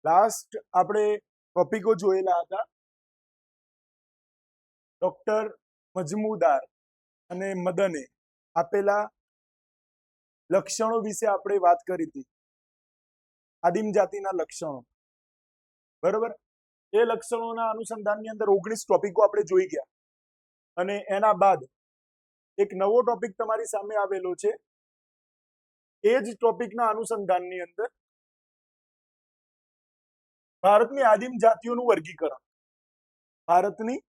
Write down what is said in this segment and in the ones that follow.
Last આપણે ટોપિકો જોયેલા હતા. ડોક્ટર મજમુદાર અને મદને આપેલા લક્ષણો વિશે આપણે વાત કરી હતી. આદિમ જાતિના લક્ષણો, બરોબર. એ લક્ષણોના અનુસંધાનની અંદર 19 ટોપિકો આપણે જોઈ ગયા. અને એના બાદ એક નવો ટોપિક તમારી સામે આવેલો છે. એ જ ટોપિકના અનુસંધાનની અંદર ભારતની આદિમ જાતિઓનું વર્ગીકરણ. ભારતની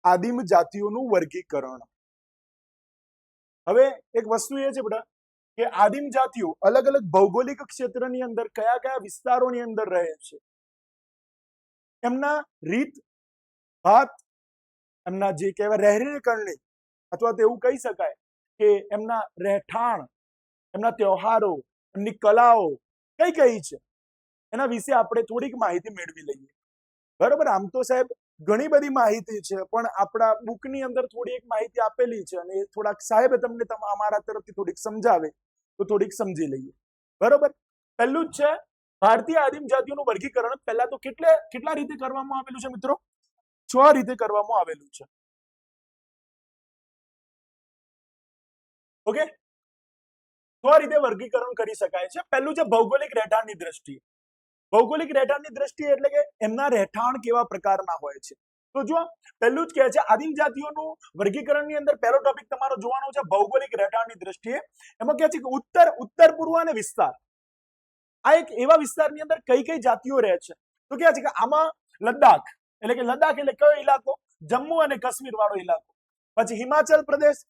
આદિમ જાતિઓનું વર્ગીકરણ. હવે એક વસ્તુ એ છે બેટા કે આદિમ જાતિઓ અલગ અલગ ભૌગોલિક ક્ષેત્રની અંદર કયા કયા વિસ્તારોની અંદર રહે છે, એમના રીત ભાત, એમના જે કહેવાય રહેણી કરણી, અથવા તો એવું કહી શકાય કે એમના રહેઠાણ, એમના તહેવારો, એમની કલાઓ કઈ કઈ છે, એના વિશે આપણે થોડીક માહિતી મેળવી લઈએ. બરોબર. આમ તો સાહેબ ઘણી બધી માહિતી છે, પણ આપણા બુકની અંદર થોડી એક માહિતી આપેલી છે અને થોડાક સાહેબ તમને અમારા તરફથી થોડીક સમજાવે તો થોડીક સમજી લઈએ. બરોબર. પહેલું જ છે ભારતીય આદિમ જાતિઓનું વર્ગીકરણ. પહેલા તો કેટલા રીતે કરવામાં આવેલું છે મિત્રો? 6 રીતે કરવામાં આવેલું છે. ઓકે, 6 રીતે વર્ગીકરણ કરી શકાય છે. પહેલું છે ભૌગોલિક રહેઠાણની દ્રષ્ટિએ. ભૌગોલિક રહેઠાણની દ્રષ્ટિએ એટલે કે એમના રહેઠાણ કેવા પ્રકારના હોય છે. તો જો પહેલું જ કહે છે આદિમ જાતિઓનું વર્ગીકરણની અંદર પહેલો ટોપિક તમારો જોવાનો છે ભૌગોલિક રહેઠાણની દ્રષ્ટિએ. એમાં કહે છે કે ઉત્તર પૂર્વ અને વિસ્તાર. આ એક એવા વિસ્તારની અંદર કઈ કઈ જાતિઓ રહે છે. તો કહે છે કે આમાં લદ્દાખ એટલે કયો ઇલાકો? જમ્મુ અને કાશ્મીર વાળો ઇલાકો. પછી હિમાચલ પ્રદેશ,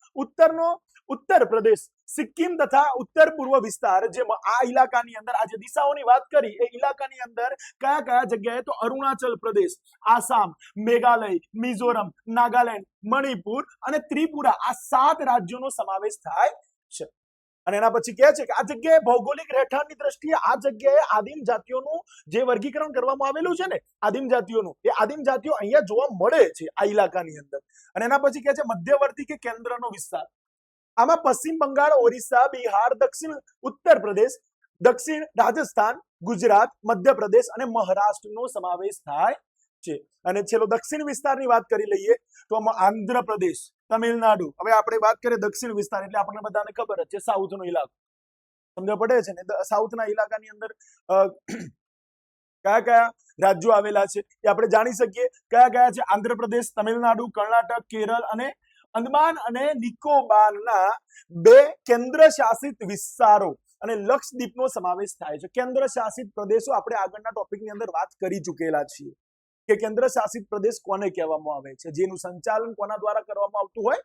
ઉત્તર પ્રદેશ, સિક્કિમ તથા ઉત્તર પૂર્વ વિસ્તાર. જે આ ઇલાકાની અંદર આ જે દિશાઓની વાત કરી એ ઇલાકાની અંદર કયા કયા જગ્યાએ? તો અરુણાચલ પ્રદેશ, આસામ, મેઘાલય, મિઝોરમ, નાગાલેન્ડ, મણિપુર અને ત્રિપુરા, આ 7 રાજ્યોનો સમાવેશ થાય છે. અને એના પછી કહે છે કે આ જગ્યાએ ભૌગોલિક રહેઠાણની દ્રષ્ટિએ આ જગ્યાએ આદિમ જાતિઓનું જે વર્ગીકરણ કરવામાં આવેલું છે ને આદિમ જાતિઓનું, એ આદિમ જાતિઓ અહીંયા જોવા મળે છે આ ઇલાકાની અંદર. અને એના પછી કહે છે મધ્યવર્તી કે કેન્દ્રનો વિસ્તાર. આમાં પશ્ચિમ બંગાળ, ઓરિસ્સા, બિહાર, દક્ષિણ ઉત્તર પ્રદેશ, દક્ષિણ રાજસ્થાન, ગુજરાત, મધ્યપ્રદેશ અને મહારાષ્ટ્રનો સમાવેશ થાય છે. અને છેલ્લો દક્ષિણ વિસ્તારની વાત કરી લઈએ તો આંધ્રપ્રદેશ, તમિલનાડુ. હવે આપણે વાત કરીએ દક્ષિણ વિસ્તાર એટલે આપણને બધાને ખબર જ છે સાઉથનો ઇલાકો. સમજ પડે છે ને? સાઉથના ઇલાકાની અંદર કયા કયા રાજ્યો આવેલા છે એ આપણે જાણી શકીએ. કયા કયા છે? આંધ્રપ્રદેશ, તમિલનાડુ, કર્ણાટક, કેરળ અને અંદમાન અને નિકોબારના 2 કેન્દ્ર શાસિત વિસ્તારો અને લક્ષદ્વીપનો સમાવેશ થાય છે. કેન્દ્ર શાસિત પ્રદેશો આપણે આગળના ટોપિકની અંદર વાત કરી ચૂકેલા છીએ કે કેન્દ્ર શાસિત પ્રદેશ કોને કહેવામાં આવે છે, જેનું સંચાલન કોના દ્વારા કરવામાં આવતું હોય?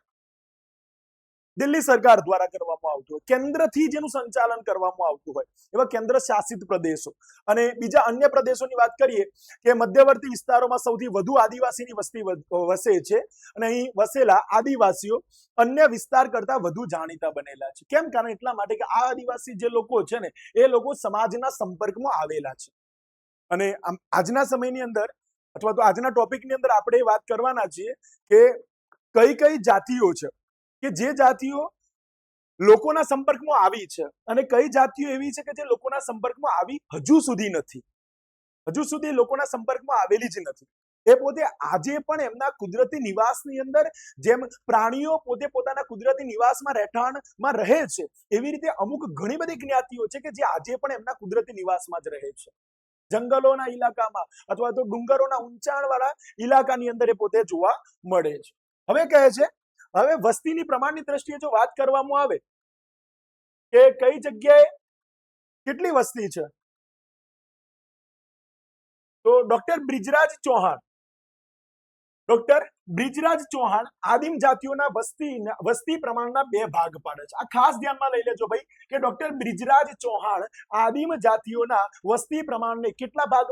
દિલ્હી સરકાર દ્વારા કરવામાં આવતું હોય. કેન્દ્રથી જેનું સંચાલન કરવામાં આવતું હોય એવા કેન્દ્ર શાસિત પ્રદેશો. અને બીજા અન્ય પ્રદેશોની વાત કરીએ કે મધ્યવર્તી વિસ્તારોમાં સૌથી વધુ આદિવાસીની વસ્તી વસે છે અને અહીં વસેલા આદિવાસીઓ અન્ય વિસ્તાર કરતા વધુ જાણીતા બનેલા છે. કેમ? કારણ એટલા માટે કે આ આદિવાસી જે લોકો છે ને એ લોકો સમાજના સંપર્કમાં આવેલા છે. અને આજના સમયની અંદર અથવા તો આજના ટોપિકની અંદર આપણે વાત કરવાના છીએ કે કઈ કઈ જાતિઓ છે કે જે જાતિઓ લોકોના સંપર્કમાં આવી છે અને કઈ જાતિઓ એવી છે કે જે લોકોના સંપર્કમાં આવી હજુ સુધી નથી, હજુ સુધી લોકોના સંપર્કમાં આવેલી જ નથી. એ પોતે આજે પણ એમના કુદરતી નિવાસની અંદર જેમ પ્રાણીઓ પોતે પોતાના કુદરતી નિવાસમાં રહેઠાણમાં રહે છે એવી રીતે અમુક ઘણી બધી જ્ઞાતિઓ છે કે જે આજે પણ એમના કુદરતી નિવાસમાં જ રહે છે. જંગલોના ઇલાકામાં અથવા તો ડુંગરોના ઊંચાણવાળા ઇલાકાની અંદર એ પોતે જોવા મળે છે. હવે કહે છે હવે વસ્તીની પ્રમાણની દ્રષ્ટિએ જો વાત કરવામાં આવે કે કઈ જગ્યાએ કેટલી વસ્તી છે, તો ડોક્ટર બ્રિજરાજ ચૌહાણ આદિમ જાતિઓના વસ્તી પ્રમાણના 2 ભાગ પાડે છે. આ ખાસ ધ્યાનમાં લઈ લેજો ભાઈ કે ડોક્ટર બ્રિજરાજ ચૌહાણ આદિમ જાતિઓના વસ્તી પ્રમાણને કેટલા ભાગ?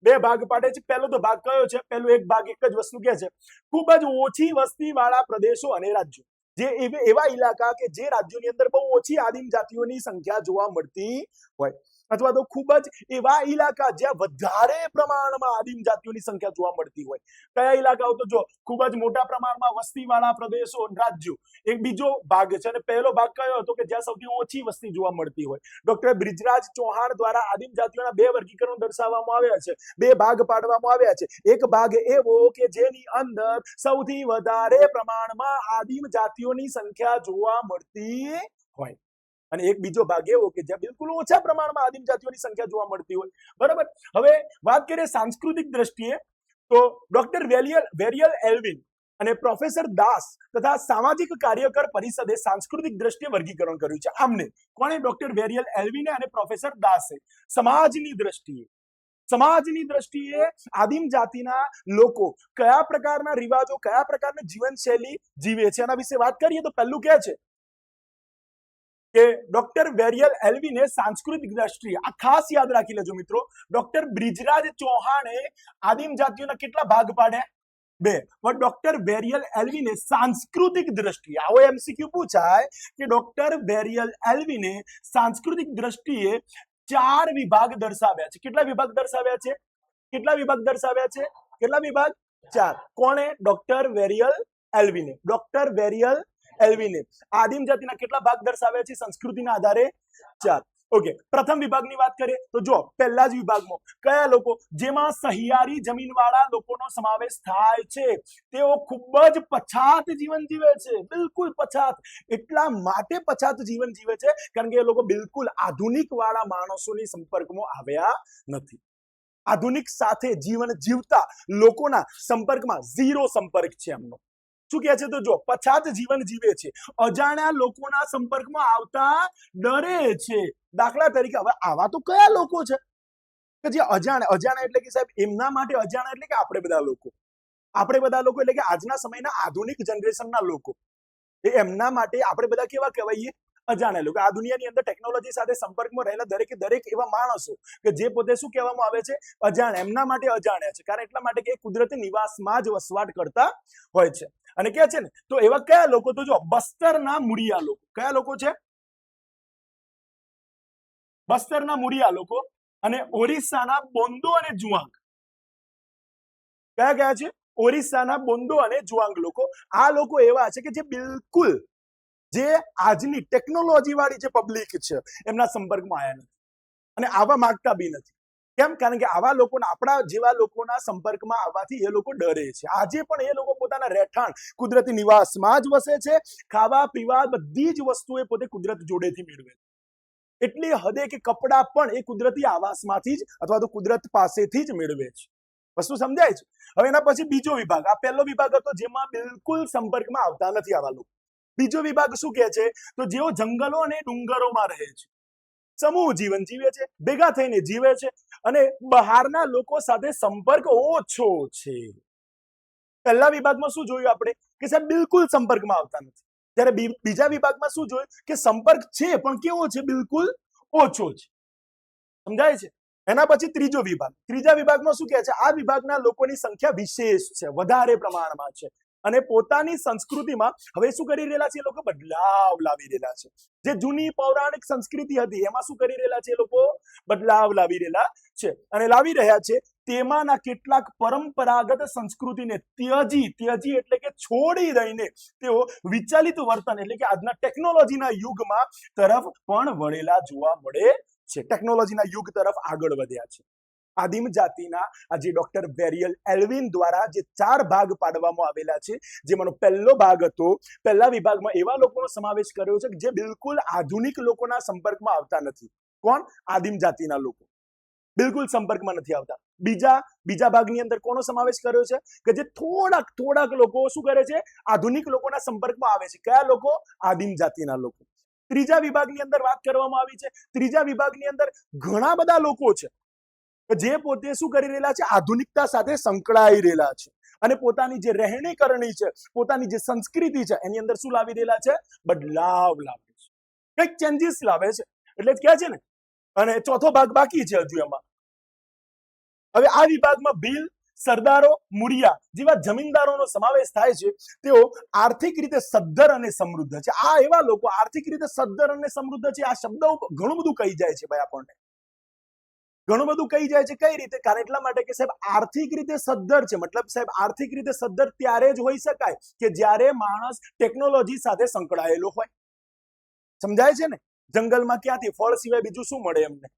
2 ભાગ પાડે છે. પહેલો તો ભાગ કયો છે? પહેલો એક ભાગ એક જ વસ્તુ કહે છે ખૂબ જ ઓછી વસ્તી વાળા પ્રદેશો અને રાજ્યો. જે એવા ઇલાકા કે જે રાજ્યોની અંદર બહુ ઓછી આદિમ જાતિઓની સંખ્યા જોવા મળતી હોય. અથવા તો ખૂબ જ એવા ઇલાકા જ્યાં વધારે પ્રમાણમાં આદિમ જાતિઓની સંખ્યા જોવા મળતી હોય. કયા ઇલાકાઓ? તો જો ખૂબ જ મોટા પ્રમાણમાં વસ્તીવાળા પ્રદેશો, રાજ્યો. એક બીજો ભાગ છે અને પહેલો ભાગ કયો હતો કે જ્યાં સૌથી ઓછી વસ્તી જોવા મળતી હોય. ડોક્ટર બ્રિજરાજ ચૌહાણ દ્વારા આદિમ જાતિઓના બે વર્ગીકરણ દર્શાવવામાં આવ્યા છે, બે ભાગ પાડવામાં આવ્યા છે. એક ભાગ એવો કે જેની અંદર સૌથી વધારે પ્રમાણમાં આદિમ જાતિઓની સંખ્યા જોવા મળતી હોય અને એક બીજો ભાગ એવો કે જ્યાં બિલકુલ ઓછા પ્રમાણમાં આદિમ જાતિઓની સંખ્યા જોવા મળતી હોય. બરાબર. હવે વાત કરીએ સાંસ્કૃતિક દ્રષ્ટિએ, તો ડોક્ટર વેરિયલ એલ્વિન અને પ્રોફેસર દાસ તથા સામાજિક કાર્યકર પરિષદે સાંસ્કૃતિક દ્રષ્ટિએ વર્ગીકરણ કર્યું છે. આમને કોણે? ડોક્ટર વેરિયલ એલ્વિને અને પ્રોફેસર દાસે. સમાજની દ્રષ્ટિએ આદિમ જાતિના લોકો કયા પ્રકારના રિવાજો, કયા પ્રકારની જીવનશૈલી જીવે છે એના વિશે વાત કરીએ તો પહેલું કે છે કે ડોક્ટર વેરિયલ એલ્વિને સાંસ્કૃતિક દ્રષ્ટિએ, આ ખાસ યાદ રાખી લેજો મિત્રો, ડોક્ટર બ્રિજરાજ ચૌહાણે આદિમ જાતિઓના કેટલા ભાગ પાડ્યા? બે. પણ ડોક્ટર વેરિયલ એલ્વિને સાંસ્કૃતિક દ્રષ્ટિએ, આવો એમસીક્યુ પૂછાય કે ડોક્ટર વેરિયલ એલ્વિને સાંસ્કૃતિક દ્રષ્ટિએ 4 વિભાગ દર્શાવ્યા છે. કેટલા વિભાગ દર્શાવ્યા છે? કેટલા વિભાગ? 4. કોણે? ડોક્ટર વેરિયલ એલ્વિને. આદિમ જાતિના કેટલા ભાગ દર્શાવ્યા છે સંસ્કૃતિના આધારે? 4. ઓકે. પ્રથમ વિભાગની વાત કરીએ તો જો પહેલા જ વિભાગમાં કયા લોકો? જેમાં સહિયારી જમીનવાળા લોકોનો સમાવેશ થાય છે. તેઓ ખૂબ જ પછાત જીવન જીવે છે, બિલકુલ પછાત. એટલા માટે પછાત જીવન જીવે છે કારણ કે એ લોકો બિલકુલ આધુનિક વાળા માણસોની સંપર્કમાં આવ્યા નથી. આધુનિક સાથે જીવન જીવતા લોકોના સંપર્કમાં ઝીરો સંપર્ક છે એમનો. શું કહે છે? તો જો પછાત જીવન જીવે છે, અજાણ્યા લોકોના સંપર્કમાં આવતા ડરે છે. દાખલા તરીકે હવે આવા તો કયા લોકો છે કે જે અજાણ્યા એટલે કે સાહેબ એમના માટે અજાણ્યા એટલે કે આપણે બધા લોકો એટલે કે આજના સમયના આધુનિક જનરેશનના લોકો, એમના માટે આપણે બધા કેવા કહેવાઈએ? અજાણ્યા લોકો. આ દુનિયાની અંદર ટેકનોલોજી સાથે સંપર્કમાં રહેલા દરેક એવા માણસો કે જે પોતે શું કહેવામાં આવે છે? અજાણ્યા. એમના માટે અજાણ્યા છે કારણ એટલા માટે કે કુદરતી નિવાસમાં જ વસવાટ કરતા હોય છે. અને કે છે ને તો એવા કયા લોકો? તો જો બસ્તરના મુરિયા લોકો. કયા લોકો છે? બસ્તરના મુરિયા લોકો અને ઓરિસ્સાના બોંદો અને જુઆંગ. કયા છે? ઓરિસ્સાના બોંદો અને જુઆંગ લોકો. આ લોકો એવા છે કે જે બિલકુલ જે આજની ટેકનોલોજી વાળી જે પબ્લિક છે એમના સંપર્કમાં આવ્યા નથી અને આવા માંગતા બી નથી. કેમ? કારણ કે આવા લોકોના, આપણા જેવા લોકોના સંપર્કમાં આવવાથી એ લોકો ડરે છે. આજે પણ એ લોકો પોતાના રહેઠાણ કુદરતી નિવાસમાં જ વસે છે. ખાવા પીવા બધી જ વસ્તુ એ પોતે કુદરત જોડેથી મેળવે છે. એટલી હદે કે કપડા પણ એ કુદરતી આવાસમાંથી જ અથવા તો કુદરત પાસેથી જ મેળવે છે. વસ્તુ સમજાય છે? હવે એના પછી બીજો વિભાગ, આ પહેલો વિભાગ હતો જેમાં બિલકુલ સંપર્કમાં આવતા નથી આવા લોકો. બીજો વિભાગ શું કહે છે? તો જેઓ જંગલો અને ડુંગરોમાં રહે છે, સમૂહ જીવન જીવે છે, ભેગા થઈને જીવે છે અને બહારના લોકો સાથે સંપર્ક ઓછો છે. પહેલા વિભાગમાં શું જોયું આપણે કે સાહેબ બિલકુલ સંપર્કમાં આવતા નથી. ત્યારે બીજા વિભાગમાં શું જોયું કે સંપર્ક છે પણ કેવો છે? બિલકુલ ઓછો છે. સમજાય છે? એના પછી ત્રીજો વિભાગ. ત્રીજા વિભાગમાં શું કહે છે? આ વિભાગના લોકોની સંખ્યા વિશેષ છે, વધારે પ્રમાણમાં છે અને પોતાની સંસ્કૃતિમાં હવે શું કરી રહેલા છે? એ લોકો બદલાવ લાવી રહેલા છે. જે જૂની પૌરાણિક સંસ્કૃતિ હતી એમાં શું કરી રહેલા છે? એ લોકો બદલાવ લાવી રહેલા છે અને લાવી રહ્યા છે. તેમાંના કેટલાક પરંપરાગત સંસ્કૃતિને ત્યજી એટલે કે છોડી દઈને તેઓ વિચલિત વર્તન એટલે કે આજના ટેકનોલોજીના યુગમાં તરફ પણ વળેલા જોવા મળે છે. ટેકનોલોજીના યુગ તરફ આગળ વધ્યા છે. આદિમ જાતિના આજે ડોક્ટર વેરિયલ એલ્વિન દ્વારા જે 4 ભાગ પાડવામાં આવેલા છે, જેમાંનો પહેલો ભાગ હતો, પહેલા વિભાગમાં એવા લોકોનો સમાવેશ કર્યો છે કે જે બિલકુલ આધુનિક લોકોના સંપર્કમાં આવતા નથી. કોણ? આદિમ જાતિના લોકો બિલકુલ સંપર્કમાં નથી આવતા. બીજા ભાગની અંદર કોનો સમાવેશ કર્યો છે કે જે થોડાક લોકો શું કરે છે? આધુનિક લોકોના સંપર્કમાં આવે છે. કયા લોકો? આદિમ જાતિના લોકો. ત્રીજા વિભાગની અંદર વાત કરવામાં આવી છે. ત્રીજા વિભાગની અંદર ઘણા બધા લોકો છે જે પોતે શું કરી રહેલા છે? આધુનિકતા સાથે સંકળાઈ રહેલા છે અને પોતાની જે રહેણી કરણી છે, પોતાની જે સંસ્કૃતિ છે એની અંદર શું લાવી રહેલા છે? બદલાવ લાવે છે, કંઈક ચેન્જીસ લાવે છે. એટલે જ કહે છે ને. અને ચોથો ભાગ બાકી છે હજુ એમાં. હવે આ વિભાગમાં ભીલ, સરદારો, મુરિયા જેવા જમીનદારોનો સમાવેશ થાય છે. તેઓ આર્થિક રીતે સદ્ધર અને સમૃદ્ધ છે. આ એવા લોકો આર્થિક રીતે સદ્ધર અને સમૃદ્ધ છે. આ શબ્દો ઘણું બધું કહી જાય છે ભાઈ આપણને. ઘણું બધું કહી જાય છે. કઈ રીતે? કારણ એટલા માટે કે સાહેબ આર્થિક રીતે સદ્ધર છે. મતલબ સાહેબ આર્થિક રીતે સદ્ધર ત્યારે જ હોઈ શકાય કે જ્યારે માણસ ટેકનોલોજી સાથે સંકળાયેલો હોય. સમજાય છે ને? જંગલમાં ક્યાંથી ફળ સિવાય બીજું શું મળે એમને?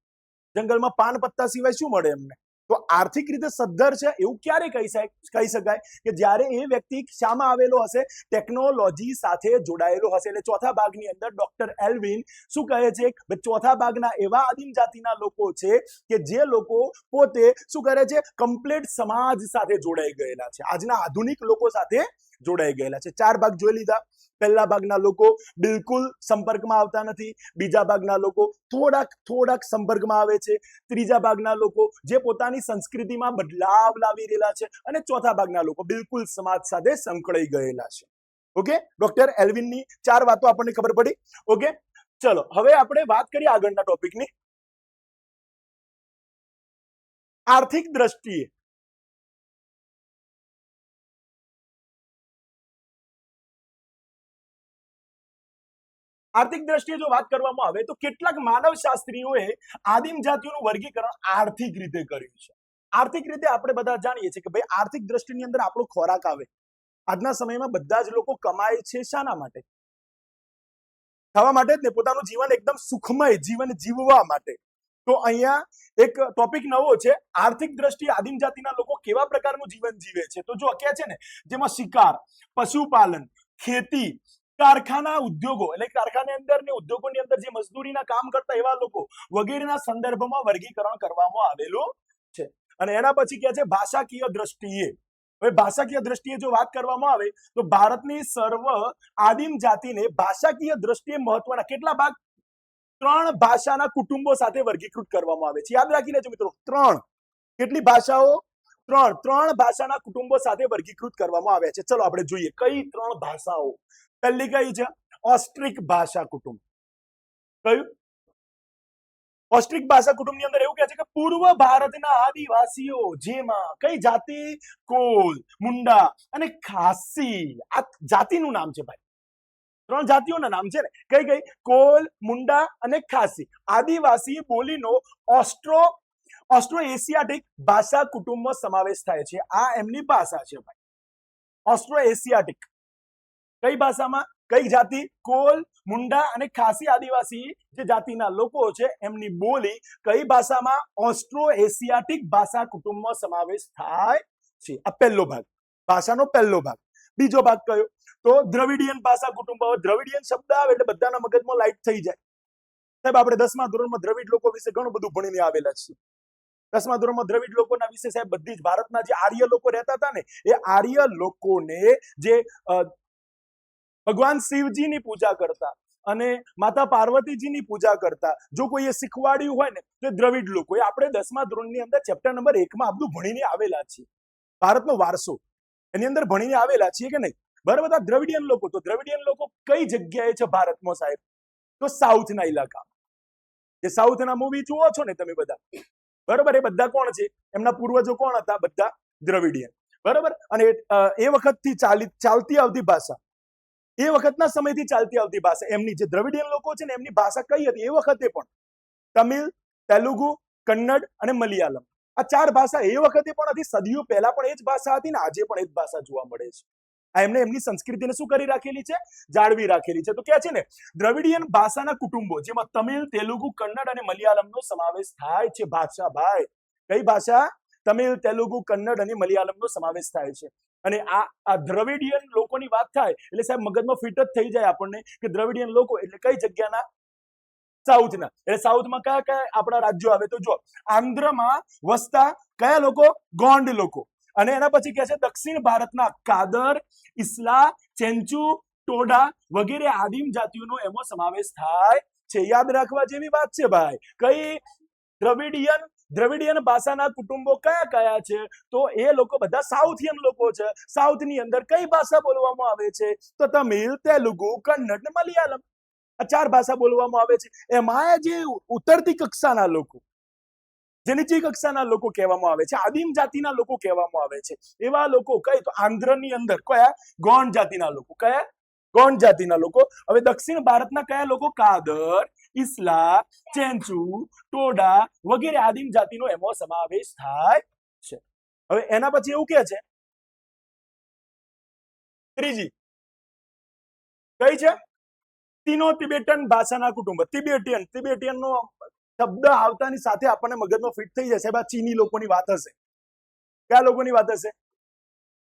જંગલમાં પાન પત્તા સિવાય શું મળે એમને? તો આર્થિક રીતે સદ્ધર છે એવું ક્યારે કહી શકાય કે જ્યારે એ વ્યક્તિ શામાં આવેલો હશે? ટેકનોલોજી સાથે જોડાયેલો હશે. એટલે ચોથા ભાગની અંદર ડોક્ટર એલ્વિન શું કહે છે? ચોથા ભાગના એવા આદિમ જાતિના લોકો છે કે જે લોકો પોતે શું કરે છે? કમ્પ્લીટ સમાજ સાથે જોડાઈ ગયેલા છે, આજના આધુનિક લોકો સાથે જોડાઈ ગયેલા છે. 4 ભાગ જોઈ લીધા. પહેલા ભાગના લોકો બિલકુલ સંપર્કમાં આવતા નથી. બીજા ભાગના લોકો થોડાક સંપર્કમાં આવે છે. ત્રીજા ભાગના લોકો જે પોતાની સંસ્કૃતિમાં બદલાવ લાવી રહેલા છે. અને ચોથા ભાગના લોકો બિલકુલ સમાજ સાથે સંકળાઈ ગયેલા છે. ઓકે, ડોક્ટર એલ્વિનની 4 વાતો આપણને ખબર પડી. ઓકે, ચલો હવે આપણે વાત કરીએ આગળના ટોપિકની. આર્થિક દ્રષ્ટિએ જો વાત કરવામાં આવે તો કેટલાક માનવશાસ્ત્રીઓએ આદિમ જાતિઓનું વર્ગીકરણ આર્થિક રીતે કર્યું છે. આર્થિક રીતે આપણે બધા જાણીએ છીએ કે ભાઈ આર્થિક દ્રષ્ટિની અંદર આપણો ખોરાક આવે. આજના સમયમાં બધા જ લોકો કમાય છે શાના માટે? ખાવા માટે જ ને, પોતાનું જીવન એકદમ સુખમય જીવન જીવવા માટે. તો અહીંયા એક ટોપિક નવો છે, આર્થિક દ્રષ્ટિએ આદિમ જાતિના લોકો કેવા પ્રકારનું જીવન જીવે છે. તો જો કહે છે ને, જેમાં શિકાર, પશુપાલન, ખેતી, કારખાના ઉદ્યોગો એટલે કારખાના અંદર ને ઉદ્યોગોની અંદર જે મજદૂરીના કામ કરતા એવા લોકો વગેરેના સંદર્ભમાં વર્ગીકરણ કરવામાં આવેલું છે. અને એના પછી કહે છે ભાષાકીય દ્રષ્ટિએ. હવે ભાષાકીય દ્રષ્ટિએ જો વાત કરવામાં આવે તો ભારતની સર્વ આદિમ જાતિને ભાષાકીય દ્રષ્ટિએ મહત્વના કેટલા ભાગ? 3 ભાષાના કુટુંબો સાથે વર્ગીકૃત કરવામાં આવે છે. યાદ રાખી લેજો મિત્રો, 3. કેટલી ભાષાઓ? 3 ભાષાના કુટુંબો સાથે વર્ગીકૃત કરવામાં આવ્યા છે. ચલો આપણે જોઈએ કઈ 3 ભાષાઓ. પહેલી કઈ છે? ઓસ્ટ્રિક ભાષા કુટુંબ. કયું? ઓસ્ટ્રિક ભાષા કુટુંબની અંદર એવું કહે છે કે પૂર્વ ભારતના આદિવાસીઓ જેમાં કઈ જાતિ? કોલ, મુંડા અને ખાસી. આ જાતિનું નામ છે ભાઈ. 3 જાતિઓના નામ છે ને. કઈ? કોલ, મુંડા અને ખાસી. આદિવાસી બોલીનો ઓસ્ટ્રો એશિયાટિક ભાષા કુટુંબમાં સમાવેશ થાય છે. આ એમની ભાષા છે ભાઈ, ઓસ્ટ્રો એશિયાટિક. કઈ ભાષામાં? કઈ જાતિ? કોલ, મુંડા અને ખાસી આદિવાસી જે જાતિના લોકો છે એમની બોલી કઈ ભાષામાં? ઓસ્ટ્રો એશિયાટિક ભાષા કુટુંબમાં સમાવેશ થાય છે. આ પહેલો ભાગ, ભાષાનો પહેલો ભાગ. બીજો ભાગ કયો? તો દ્રવિડિયન ભાષા કુટુંબ. દ્રવિડિયન શબ્દ આવે એટલે બધાના મગજમાં લાઈટ થઈ જાય. સાહેબ આપણે 10મા ધોરણમાં દ્રવિડ લોકો વિશે ઘણું બધું ભણીને આવેલા છીએ. 10મા ધોરણમાં દ્રવિડ લોકોના વિશે સાહેબ બધી જ ભારતના જે આર્ય લોકો રહેતા હતા ને એ આર્ય લોકોને જે ભગવાન શિવજીની પૂજા કરતા અને માતા પાર્વતીજીની પૂજા કરતા જો કોઈએ શીખવાડ્યું હોય ને તો દ્રવિડ લોકો. એ આપણે 10મા ધોરણની અંદર ચેપ્ટર નંબર 1માં આ બધું ભણીને આવેલા છીએ. ભારતનો વારસો એની અંદર ભણીને આવેલા છીએ કે નહીં? બરાબર. આ દ્રવિડિયન લોકો, તો દ્રવિડિયન લોકો કઈ જગ્યાએ છે ભારતમાં સાહેબ? તો સાઉથના ઇલાકામાં. જે સાઉથના મૂવી જુઓ છો ને તમે બધા, બરાબર, એ બધા કોણ છે? એમના પૂર્વજો કોણ હતા? બધા દ્રવિડિયન. બરાબર. અને એ વખતથી ચાલતી આવતી ભાષા, એ વખતના સમયથી ચાલતી આવતી ભાષા એમની જે દ્રવિડિયન લોકો છે ને એમની ભાષા કઈ હતી? એ વખતે પણ તમિલ, તેલુગુ, કન્નડ અને મલયાલમ. આ 4 ભાષા એ વખતે પણ હતી, સદીઓ પહેલા પણ એ જ ભાષા હતી ને આજે પણ એ જ ભાષા જોવા મળે છે. આ એમને એમની સંસ્કૃતિને શું કરી રાખેલી છે? જાળવી રાખેલી છે. તો કે છે ને દ્રવિડિયન ભાષાના કુટુંબો જેમાં તમિલ, તેલુગુ, કન્નડ અને મલયાલમનો સમાવેશ થાય છે. ભાષા ભાઈ કઈ ભાષા? તમિલ, તેલુગુ, કન્નડ અને મલયાલમનો સમાવેશ થાય છે. અને આ દ્રવિડિયન લોકોની વાત થાય એટલે સાહેબ મગજમાં ફિટ જ થઈ જાય આપણને કે દ્રવિડિયન લોકો એટલે કઈ જગ્યાના? સાઉથના. એટલે સાઉથમાં કયા કયા આપણા રાજ્યો આવે? તો જો આંધ્રમાં વસતા કયા લોકો? ગોંડ લોકો. અને એના પછી કહે છે દક્ષિણ ભારતના કાદર, ઇસ્લા, ચેન્ચુ, ટોડા વગેરે આદિમ જાતિઓનો એમાં સમાવેશ થાય છે. યાદ રાખવા જેવી વાત છે ભાઈ. કઈ? દ્રવિડિયન ભાષાના કુટુંબો કયા કયા છે? તો એ લોકો બધા સાઉથિયન લોકો છે. સાઉથની અંદર કઈ ભાષા બોલવામાં આવે છે? તો તમિલ, તેલુગુ, કન્નડ ને મલયાલમ. આ 4 ભાષા બોલવામાં આવે છે. એમાં જે ઉતરતી કક્ષાના લોકો, જે નીચી કક્ષાના લોકો કહેવામાં આવે છે, આદિમ જાતિના લોકો કહેવામાં આવે છે. એવા લોકો કઈ? તો આંધ્રની અંદર કયા? ગોંડ જાતિના લોકો. કયા? ગોંડ જાતિના લોકો. હવે દક્ષિણ ભારતના કયા લોકો? કાદર, ઇસ્લા, ચેન્ચુ, ટોડા વગેરે આદિમ જાતિનો એમાં સમાવેશ થાય છે. હવે એના પછી એવું કે છે ત્રીજી કઈ છે? સીનો તિબેટન ભાષાના કુટુંબ. તિબેટિયન નો શબ્દ આવતાની સાથે આપણને મગજમાં ફિટ થઈ જશે. આ ચીની લોકોની વાત હશે. કયા લોકોની વાત હશે?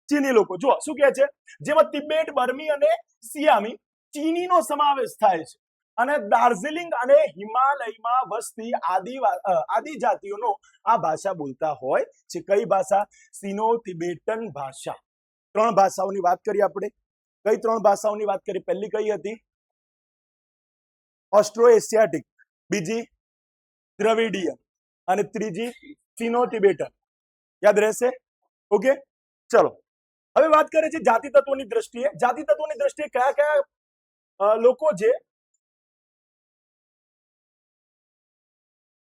ચીની લોકો. જો શું કહે છે, જેમાં તિબેટ, બર્મી અને સિયામી ચીનીનો સમાવેશ થાય છે. અને દાર્જિલિંગ અને હિમાલયમાં વસતી આદિજાતિઓનો આ ભાષા બોલતા હોય છે. કઈ ભાષા? સિનો તિબેટન ભાષા. 3 ભાષાઓની વાત કરી આપણે. કઈ 3 ભાષાઓની વાત કરી? પહેલી કઈ હતી? ઓસ્ટ્રો એશિયાટિક, બીજી દ્રવિડીયન અને ત્રીજી સિનો તિબેટન. યાદ રહેશે? ઓકે, ચલો હવે વાત કરીએ છીએ જાતિ તત્વોની દ્રષ્ટિએ. જાતિ તત્વોની દ્રષ્ટિએ કયા કયા લોકો છે,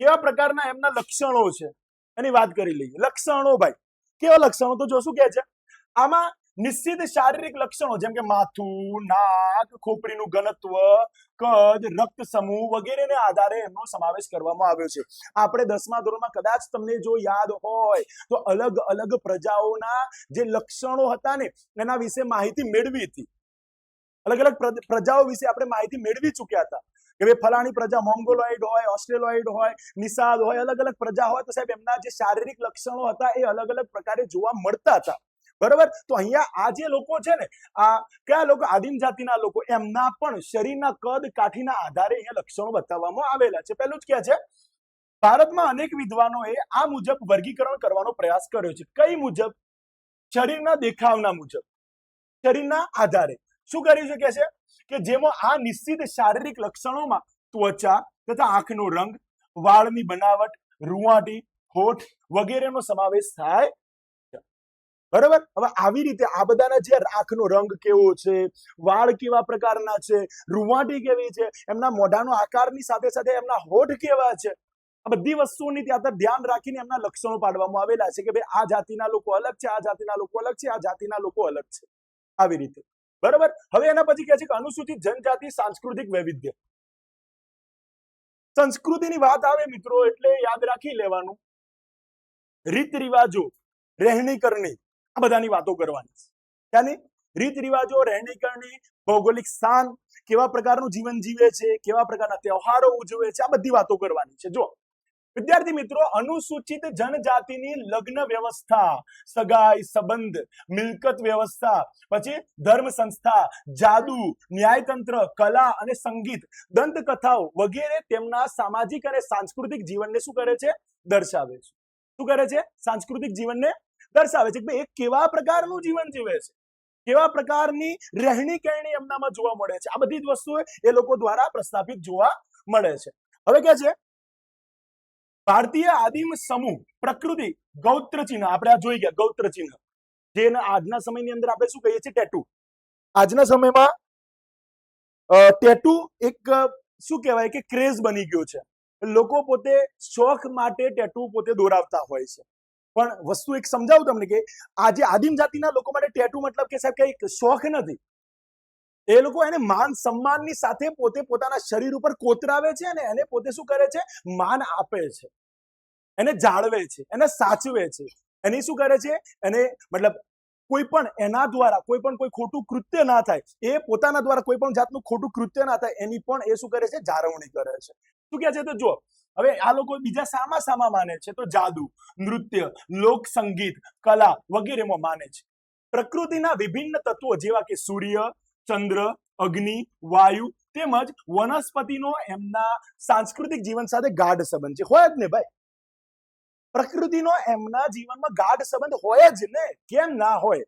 કેવા પ્રકારના એમના લક્ષણો છે એની વાત કરી લઈએ. લક્ષણો ભાઈ, કેવા લક્ષણો? તો જો શું કહે છે આમાં, નિશ્ચિત શારીરિક લક્ષણો જેમ કે માથું, નાક, ખોપરીનું ઘનત્વ, કદ, રક્ત સમૂહ વગેરેને આધારે એમનો સમાવેશ કરવામાં આવ્યો છે. આપણે 10મા ધોરણમાં કદાચ તમને જો યાદ હોય તો અલગ અલગ પ્રજાઓના જે લક્ષણો હતા ને એના વિશે માહિતી મેળવી હતી. અલગ અલગ પ્રજાઓ વિશે આપણે માહિતી મેળવી ચૂક્યા હતા કે ભાઈ ફલાણી પ્રજા મોંગોલોઇડ હોય, ઓસ્ટ્રેલોઇડ હોય, નિષાદ હોય, અલગ અલગ પ્રજા હોય તો સાહેબ એમના જે શારીરિક લક્ષણો હતા એ અલગ અલગ પ્રકારે જોવા મળતા હતા. બરોબર? તો અહીંયા આ જે લોકો છે ને, આ કયા લોકો? આદિમ જાતિના લોકો. એમના પણ શરીરના કદ કાઠીના આધારે અહીંયા લક્ષણો બતાવવામાં આવેલા છે. પહેલું જ ક્યાં છે? ભારતમાં અનેક વિદ્વાનોએ આ મુજબ વર્ગીકરણ કરવાનો પ્રયાસ કર્યો છે. કઈ મુજબ? શરીરના દેખાવના મુજબ, શરીરના આધારે. શું કરી શકે છે કે જેમાં આ નિશ્ચિત શારીરિક લક્ષણોમાં ત્વચા તથા આંખનો રંગ, વાળની બનાવટ, રૂંવાટી, હોઠ વગેરેનો સમાવેશ થાય. બરાબર? હવે આવી રીતે આ બધાના જે આંખનો રંગ કેવો છે, વાળ કેવા પ્રકારના છે, રૂંવાટી કેવી છે, એમના મોઢાનો આકારની સાથે સાથે એમના હોઠ કેવા છે, આ બધી વસ્તુઓની ત્યાં ધ્યાન રાખીને એમના લક્ષણો પાડવામાં આવેલા છે કે ભાઈ આ જાતિના લોકો અલગ છે, આ જાતિના લોકો અલગ છે, આ જાતિના લોકો અલગ છે. આવી રીતે. બરાબર? હવે એના પછી કહે છે કે અનુસૂચિત જનજાતિ સાંસ્કૃતિક વૈવિધ્ય. સંસ્કૃતિની વાત આવે મિત્રો એટલે યાદ રાખી લેવાનું રીત રિવાજો, રહેણી કરણી, આ બધાની વાતો કરવાની. ત્યાંની રીત રિવાજો, રહેણી કરણી, ભૌગોલિક સ્થાન, કેવા પ્રકારનું જીવન જીવે છે, કેવા પ્રકારના તહેવારો ઉજવે છે, આ બધી વાતો કરવાની છે. જો વિદ્યાર્થી મિત્રો, અનુસૂચિત જનજાતિની લગ્ન વ્યવસ્થા, સગાઈ, સંબંધ, મિલકત વ્યવસ્થા, પછી ધર્મ સંસ્થા, જાદુ, ન્યાયતંત્ર, કલા અને સંગીત, દંતકથાઓ વગેરે તેમના સામાજિક અને સાંસ્કૃતિક જીવનને શું કરે છે? દર્શાવે છે. શું કરે છે? સાંસ્કૃતિક જીવનને દર્શાવે છે કે એક કેવા પ્રકારનું જીવન જીવે છે, કેવા પ્રકારની રહેણી કરણી એમનામાં જોવા મળે છે. આ બધી જ વસ્તુઓ એ લોકો દ્વારા પ્રસ્થાપિત જોવા મળે છે. હવે કે છે ભારતીય આદિમ સમૂહ પ્રકૃતિ ગૌત્ર ચિહ્ન. આપણે આ જોઈ ગયા ગૌત્ર ચિહ્ન, જે આજના સમયની અંદર આપણે શું કહીએ છીએ? ટેટુ. આજના સમયમાં ટેટુ એક શું કહેવાય કે ક્રેઝ બની ગયો છે. લોકો પોતે શોખ માટે ટેટુ પોતે દોરાવતા હોય છે. પણ વસ્તુ એક સમજાવું તમને કે આજે આદિમ જાતિના લોકો માટે ટેટુ મતલબ કે સાહેબ કઈ શોખ નથી. એ લોકો એને માન સન્માનની સાથે પોતે પોતાના શરીર ઉપર કોતરાવે છે અને એને પોતે શું કરે છે? માન આપે છે, એને જાળવે છે, એને સાચવે છે. એની શું કરે છે? એને મતલબ કોઈ પણ એના દ્વારા કોઈ ખોટું કૃત્ય ના થાય, એ પોતાના દ્વારા કોઈ પણ જાતનું ખોટું કૃત્ય ના થાય એની પણ એ શું કરે છે? જાળવણી કરે છે. શું કહે છે? તો જો હવે આ લોકો બીજા સામા માને છે તો જાદુ, નૃત્ય, લોક સંગીત, કલા વગેરેમાં માને છે. પ્રકૃતિના વિભિન્ન તત્વો જેવા કે સૂર્ય, ચંદ્ર, અગ્નિ, વાયુ તેમજ વનસ્પતિનો એમના સાંસ્કૃતિક જીવન સાથે ગાઢ સંબંધ છે. હોય જ ને ભાઈ, પ્રકૃતિનો એમના જીવનમાં ગાઢ સંબંધ હોય જ ને. કેમ ના હોય?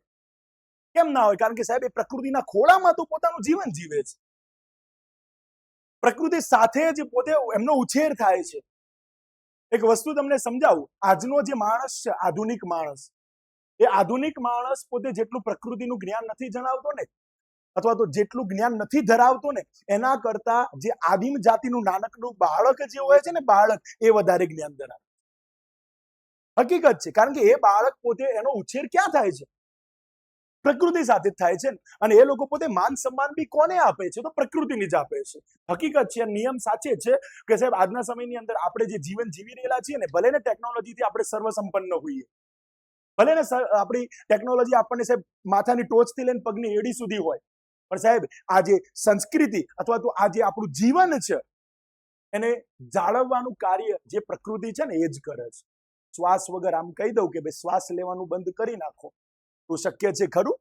કેમ ના હોય? કારણ કે સાહેબ એ પ્રકૃતિના ખોળામાં તો પોતાનું જીવન જીવે છે. પ્રકૃતિ સાથે જ પોતે એમનો ઉછેર થાય છે. એક વસ્તુ તમને સમજાવું, આજનો જે માણસ છે, આધુનિક માણસ, એ આધુનિક માણસ પોતે જેટલું પ્રકૃતિનું જ્ઞાન નથી જણાવતો ને, અથવા તો જેટલું જ્ઞાન નથી ધરાવતો ને, એના કરતા જે આદિમ જાતિનું નાનકડું બાળક જે હોય છે ને, બાળક, એ વધારે જ્ઞાન ધરાવે. હકીકત છે. કારણ કે એ બાળક પોતે એનો ઉછેર ક્યાં થાય છે? પ્રકૃતિ સાથે જ થાય છે ને. અને એ લોકો પોતે માન સન્માન બી કોને આપે છે? તો પ્રકૃતિને જ આપે છે. હકીકત છે, નિયમ સાચે છે કે સાહેબ આજના સમયની અંદર આપણે જે જીવન જીવી રહેલા છીએ ને, ભલે ને ટેકનોલોજીથી આપણે સર્વસંપન્ન હોઈએ, ભલે ને આપણી ટેકનોલોજી આપણને સાહેબ માથાની ટોચથી લઈને પગની એડી સુધી હોય, પણ સાહેબ આ જે સંસ્કૃતિ અથવા તો આ જે આપણું જીવન છે એને જાળવવાનું કાર્ય જે પ્રકૃતિ છે ને એ જ કરે છે. શ્વાસ વગર આમ કહી દઉં કે ભાઈ શ્વાસ લેવાનું બંધ કરી નાખો તો શક્ય છે ખરું?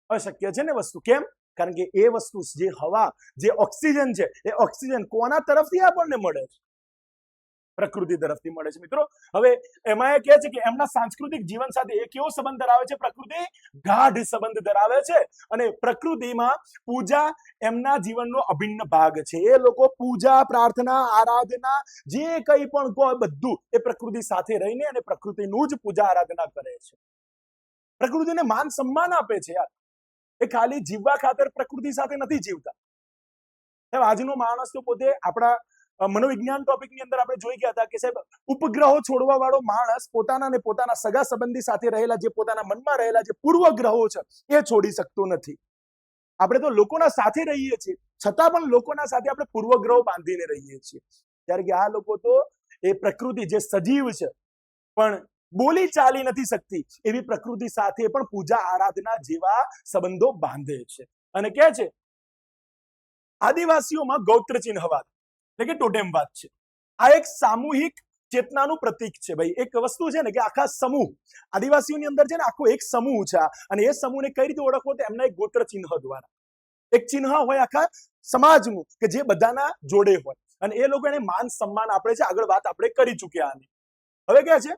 અશક્ય છે ને વસ્તુ. કેમ? કારણ કે એ વસ્તુ જે હવા, જે ઓક્સિજન છે, એ ઓક્સિજન કોના તરફથી આપણને મળે છે? પ્રકૃતિ તરફથી મળે છે મિત્રો. હવે એમાં એ કહે છે કે એમના સાંસ્કૃતિક જીવન સાથે એ કેવો સંબંધ ધરાવે છે? પ્રકૃતિ ગાઢ સંબંધ ધરાવે છે અને પ્રકૃતિમાં પૂજા એમના જીવનનો અભિન્ન ભાગ છે. એ લોકો પૂજા, પ્રાર્થના, આરાધના જે કંઈ પણ કહો બધું એ પ્રકૃતિ સાથે રહીને અને પ્રકૃતિનું જ પૂજા આરાધના કરે છે. પ્રકૃતિને માન સન્માન આપે છે યાર. એ ખાલી જીવવા ખાતર પ્રકૃતિ સાથે નથી જીવતા. આજનો માણસ તો પોતે આપણા મનોવિજ્ઞાન ટોપિકની અંદર આપણે જોઈ ગયા હતા કે સાહેબ ઉપગ્રહો છોડવા વાળો માણસ પોતાના ને પોતાના સગા સંબંધી સાથે રહેલા જે પોતાના મનમાં રહેલા જે પૂર્વગ્રહો છે એ છોડી શકતો નથી. આપણે તો લોકોના સાથે રહીએ છીએ, છતાં પણ લોકોના સાથે આપણે પૂર્વગ્રહો બાંધીને રહીએ છીએ. ત્યારે કે આ લોકો તો એ પ્રકૃતિ જે સજીવ છે પણ બોલી ચાલી નથી શકતી એવી પ્રકૃતિ સાથે પણ પૂજા આરાધના જેવા સંબંધો બાંધે છે. અને કહે છે આદિવાસીઓમાં ગોત્ર ચિહ્નવાદ એટલે કે ટોટેમવાદ છે. આ એક સામૂહિક ચેતનાનું પ્રતીક છે ભાઈ. એક વસ્તુ છે ને કે આખા સમૂહ, આદિવાસીઓની અંદર છે ને આખો એક સમૂહ છે અને એ સમૂહને કઈ રીતે ઓળખવો? તો એમના એક ગોત્ર ચિહ્ન દ્વારા. એક ચિહ્ન હોય આખા સમાજનું કે જે બધાના જોડે હોય અને એ લોકો એને માન સન્માન આપે છે. આગળ વાત આપણે કરી ચૂક્યા આની. હવે કહે છે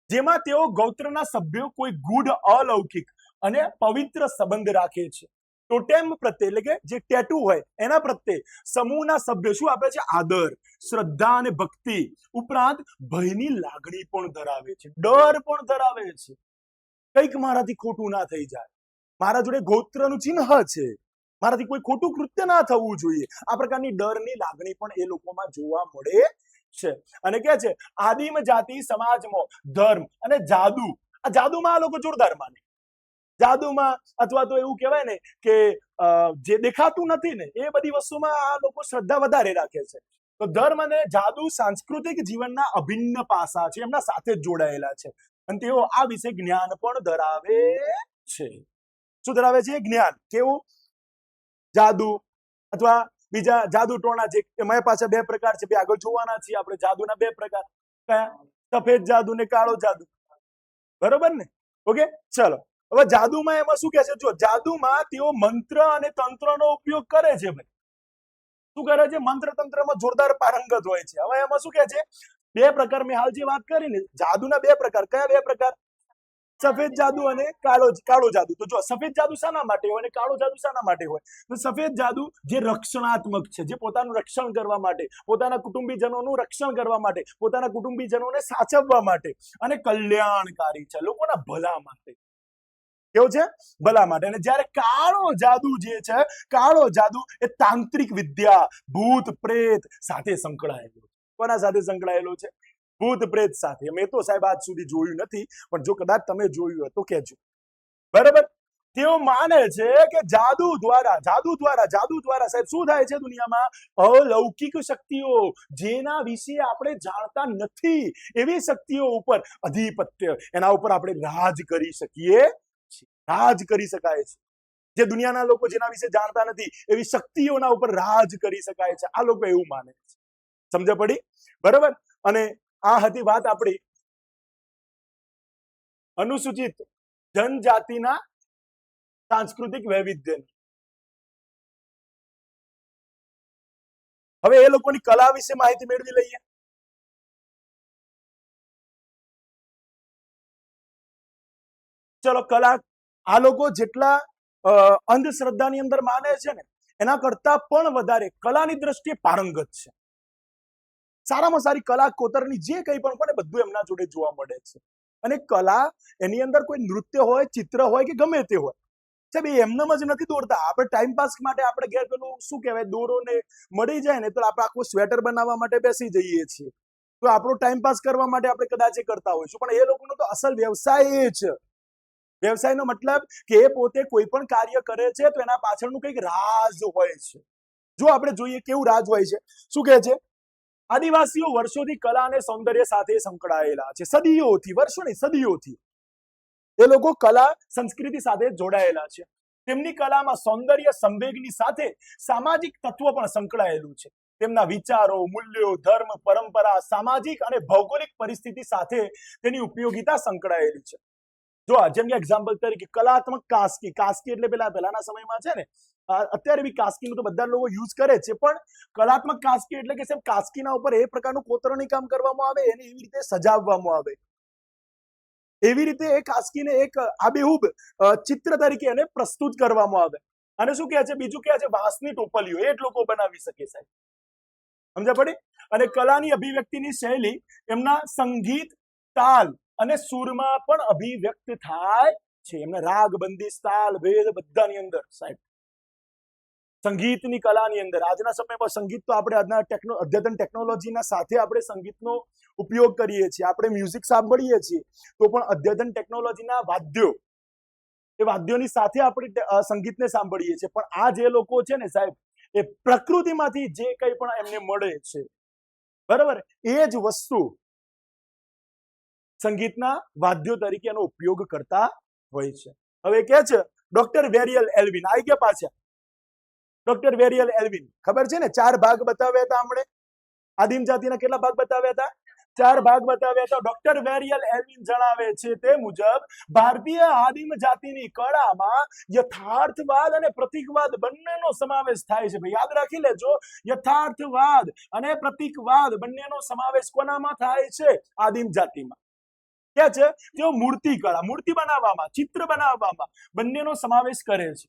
જેમાં તેઓ ગોત્રના સભ્યો કોઈ ગૂઢ, અલૌકિક અને પવિત્ર સંબંધ રાખે છે. ટોટેમ પ્રત્યે એટલે કે જે ટેટુ હોય એના પ્રત્યે સમૂહના સભ્યો શું આપે છે? આદર, શ્રદ્ધા અને ભક્તિ ઉપરાંત ભયની લાગણી પણ ધરાવે છે, ડર પણ ધરાવે છે. કંઈક મારાથી ખોટું ના થઈ જાય, મારા જોડે ગોત્રનું ચિહ્ન છે, મારાથી કોઈ ખોટું કૃત્ય ના થવું જોઈએ. આ પ્રકારની ડરની લાગણી પણ એ લોકોમાં જોવા મળે છે. અને કે છે આદિમ જાતિ સમાજમાં ધર્મ અને જાદુ, આ જાદુમાં આ લોકો જોરદાર માને. જાદુમાં અથવા તો એવું કહેવાય ને કે જે દેખાતું નથી ને એ બધી વસ્તુમાં આ લોકો શ્રદ્ધા વધારે રાખે છે. તો ધર્મ અને જાદુ સાંસ્કૃતિક જીવનના અભિન્ન પાસા છે, એમના સાથે જ જોડાયેલા છે અને તેઓ આ વિશે જ્ઞાન પણ ધરાવે છે. શું ધરાવે છે? જ્ઞાન. કેવું? જાદુ અથવા બીજા જાદુ ટોણા જે એમાં પાછા બે પ્રકાર છે, બે આગળ જોવાના છીએ આપણે. જાદુના બે પ્રકાર કયા? સફેદ જાદુ ને કાળો જાદુ. બરોબર ને? ઓકે, ચલો. હવે જાદુમાં એમાં શું કહે છે? જો જાદુમાં તેઓ મંત્ર અને તંત્રનો ઉપયોગ કરે છે ભાઈ. શું કરે છે? મંત્ર તંત્રમાં જોરદાર પારંગત હોય છે. હવે એમાં શું કહે છે? બે પ્રકાર મેં હાલ જે વાત કરી ને, જાદુના બે પ્રકાર. કયા બે પ્રકાર? સફેદ જાદુ અને કાળો જાદુ. તો જો સફેદ જાદુ શાના માટે હોય અને કાળો જાદુ શાના માટે હોય? તો સફેદ જાદુ જે રક્ષણાત્મક છે, જે પોતાનું રક્ષણ કરવા માટે, પોતાના કુટુંબીજનોનું રક્ષણ કરવા માટે, પોતાના કુટુંબીજનોને સાચવવા માટે અને કલ્યાણકારી છે, લોકોના ભલા માટે. કેવું છે? ભલા માટે. અને જ્યારે કાળો જાદુ જે છે, કાળો જાદુ એ તાંત્રિક વિદ્યા, ભૂત પ્રેત સાથે સંકળાયેલો. કોના સાથે સંકળાયેલો છે? ભૂત પ્રેત સાથે. મેં તો સાહેબ આજ સુધી જોયું નથી, પણ જો કદાચ તમે જોયું હોય તો કહેજો. બરાબર? તેઓ માને છે કે જાદુ દ્વારા સાહેબ શું થાય છે દુનિયામાં? અલૌકિક શક્તિઓ, જેના વિશે આપણે જાણતા નથી, એવી શક્તિઓ ઉપર અધિપત્ય, એના ઉપર આપણે રાજ કરી શકીએ. રાજ કરી શકાય છે. જે દુનિયાના લોકો જેના વિશે જાણતા નથી એવી શક્તિઓના ઉપર રાજ કરી શકાય છે. આ લોકો એવું માને છે. સમજ પડી? બરાબર? અને આ હતી વાત આપણી અનુસૂચિત જનજાતિના સાંસ્કૃતિક વૈવિધ્યની. હવે એ લોકોની કલા વિશે માહિતી મેળવી લઈએ. ચલો, કલા આ લોકો જેટલા અંધશ્રદ્ધાની અંદર માને છે ને એના કરતા પણ વધારે કલાની દ્રષ્ટિએ પારંગત છે. સારામાં સારી કલા કોતરની જે કંઈ પણ કોને બધું એમના જોડે જોવા મળે છે. અને કલા એની અંદર કોઈ નૃત્ય હોય, ચિત્ર હોય કે ગમે તે હોય, સાહેબ એમનેમ જ નથી દોરતા. આપણે ટાઈમપાસ માટે આપણે ઘેર પેલું શું કહેવાય દોરોને મળી જાય ને તો આપણે આખું સ્વેટર બનાવવા માટે બેસી જઈએ છીએ. તો આપણો ટાઈમપાસ કરવા માટે આપણે કદાચ એ કરતા હોઈશું, પણ એ લોકોનો તો અસલ વ્યવસાય એ છે વ્યવસાયનો મતલબ કે એ પોતે કોઈ પણ કાર્ય કરે છે તો એના પાછળનું કંઈક રાજ હોય છે. જો આપણે જોઈએ કેવું રાજ હોય છે, શું કહે છે? આદિવાસીઓ વર્ષોથી કલા અને સૌંદર્ય સાથે સંકળાયેલા છે. સદીઓથી, વર્ષો નહીં, સદીઓથી એ લોકો કલા સંસ્કૃતિ સાથે જોડાયેલા છે. તેમની કલામાં સૌંદર્ય સંવેગની સાથે સામાજિક તત્વો પણ સંકળાયેલું છે. તેમના વિચારો, મૂલ્યો, ધર્મ, પરંપરા, સામાજિક અને ભૌગોલિક પરિસ્થિતિ સાથે તેની ઉપયોગિતા સંકળાયેલી છે. જો જેમ કે એક્ઝામ્પલ તરીકે કલાત્મક કાસ્કી. કાસ્કી એટલે પહેલાના સમયમાં છે ને, અત્યારે બી કાસ્કીનું તો બધા લોકો યુઝ કરે છે, પણ કલાત્મક કાસ્કી એટલે કે સાહેબ કાસ્કીના ઉપર એ પ્રકારનું કોતરણી કામ કરવામાં આવે, એને એવી રીતે સજાવવામાં આવે, એવી રીતે એ કાસ્કીને એક આબેહૂબ ચિત્ર તરીકે એને પ્રસ્તુત કરવામાં આવે. અને શું કહે છે? બીજું કહે છે વાંસની ટોપલીઓ. એ જ લોકો બનાવી શકે સાહેબ. સમજ પડી? અને કલાની અભિવ્યક્તિની શૈલી એમના સંગીત, તાલ અને સુરમાં પણ અભિવ્યક્ત થાય છે. એમને રાગ, બંદિશ, તાલ, ભેદ બધાની અંદર સાહેબ, સંગીતની કલાની અંદર. આજના સમયમાં સંગીત તો આપણે આજના અદ્યતન ટેકનોલોજીના સાથે આપણે સંગીતનો ઉપયોગ કરીએ છીએ. આપણે મ્યુઝિક સાંભળીએ છીએ તો પણ અદ્યતન ટેકનોલોજીના વાદ્યો, એ વાદ્યોની સાથે આપણે સંગીતને સાંભળીએ છીએ. પણ આ જે લોકો છે ને સાહેબ, એ પ્રકૃતિમાંથી જે કંઈ પણ એમને મળે છે, બરાબર, એ જ વસ્તુ સંગીતના વાદ્યો તરીકે એનો ઉપયોગ કરતા હોય છે. હવે કે છે ડોક્ટર વેરિયલ એલ્વિન આવી ગયા પાછા. ડોક્ટર વેરિયલ એલ્વિન ખબર છે ને, 4 ભાગ બતાવ્યા હતા હમણે. આદિમ જાતિના કેટલા ભાગ બતાવ્યા હતા? 4 ભાગ બતાવ્યા હતા. ડોક્ટર વેરિયલ એલ્વિન જણાવે છે તે મુજબ ભારતીય આદિમ જાતિની કળામાં યથાર્થવાદ અને પ્રતીકવાદ બંનેનો સમાવેશ થાય છે. ભાઈ યાદ રાખી લેજો, યથાર્થવાદ અને પ્રતીકવાદ બંનેનો સમાવેશ કોનામાં થાય છે? આદિમ જાતિમાં. કે છે તેઓ મૂર્તિ કળા, મૂર્તિ બનાવવામાં, ચિત્ર બનાવવામાં બંનેનો સમાવેશ કરે છે.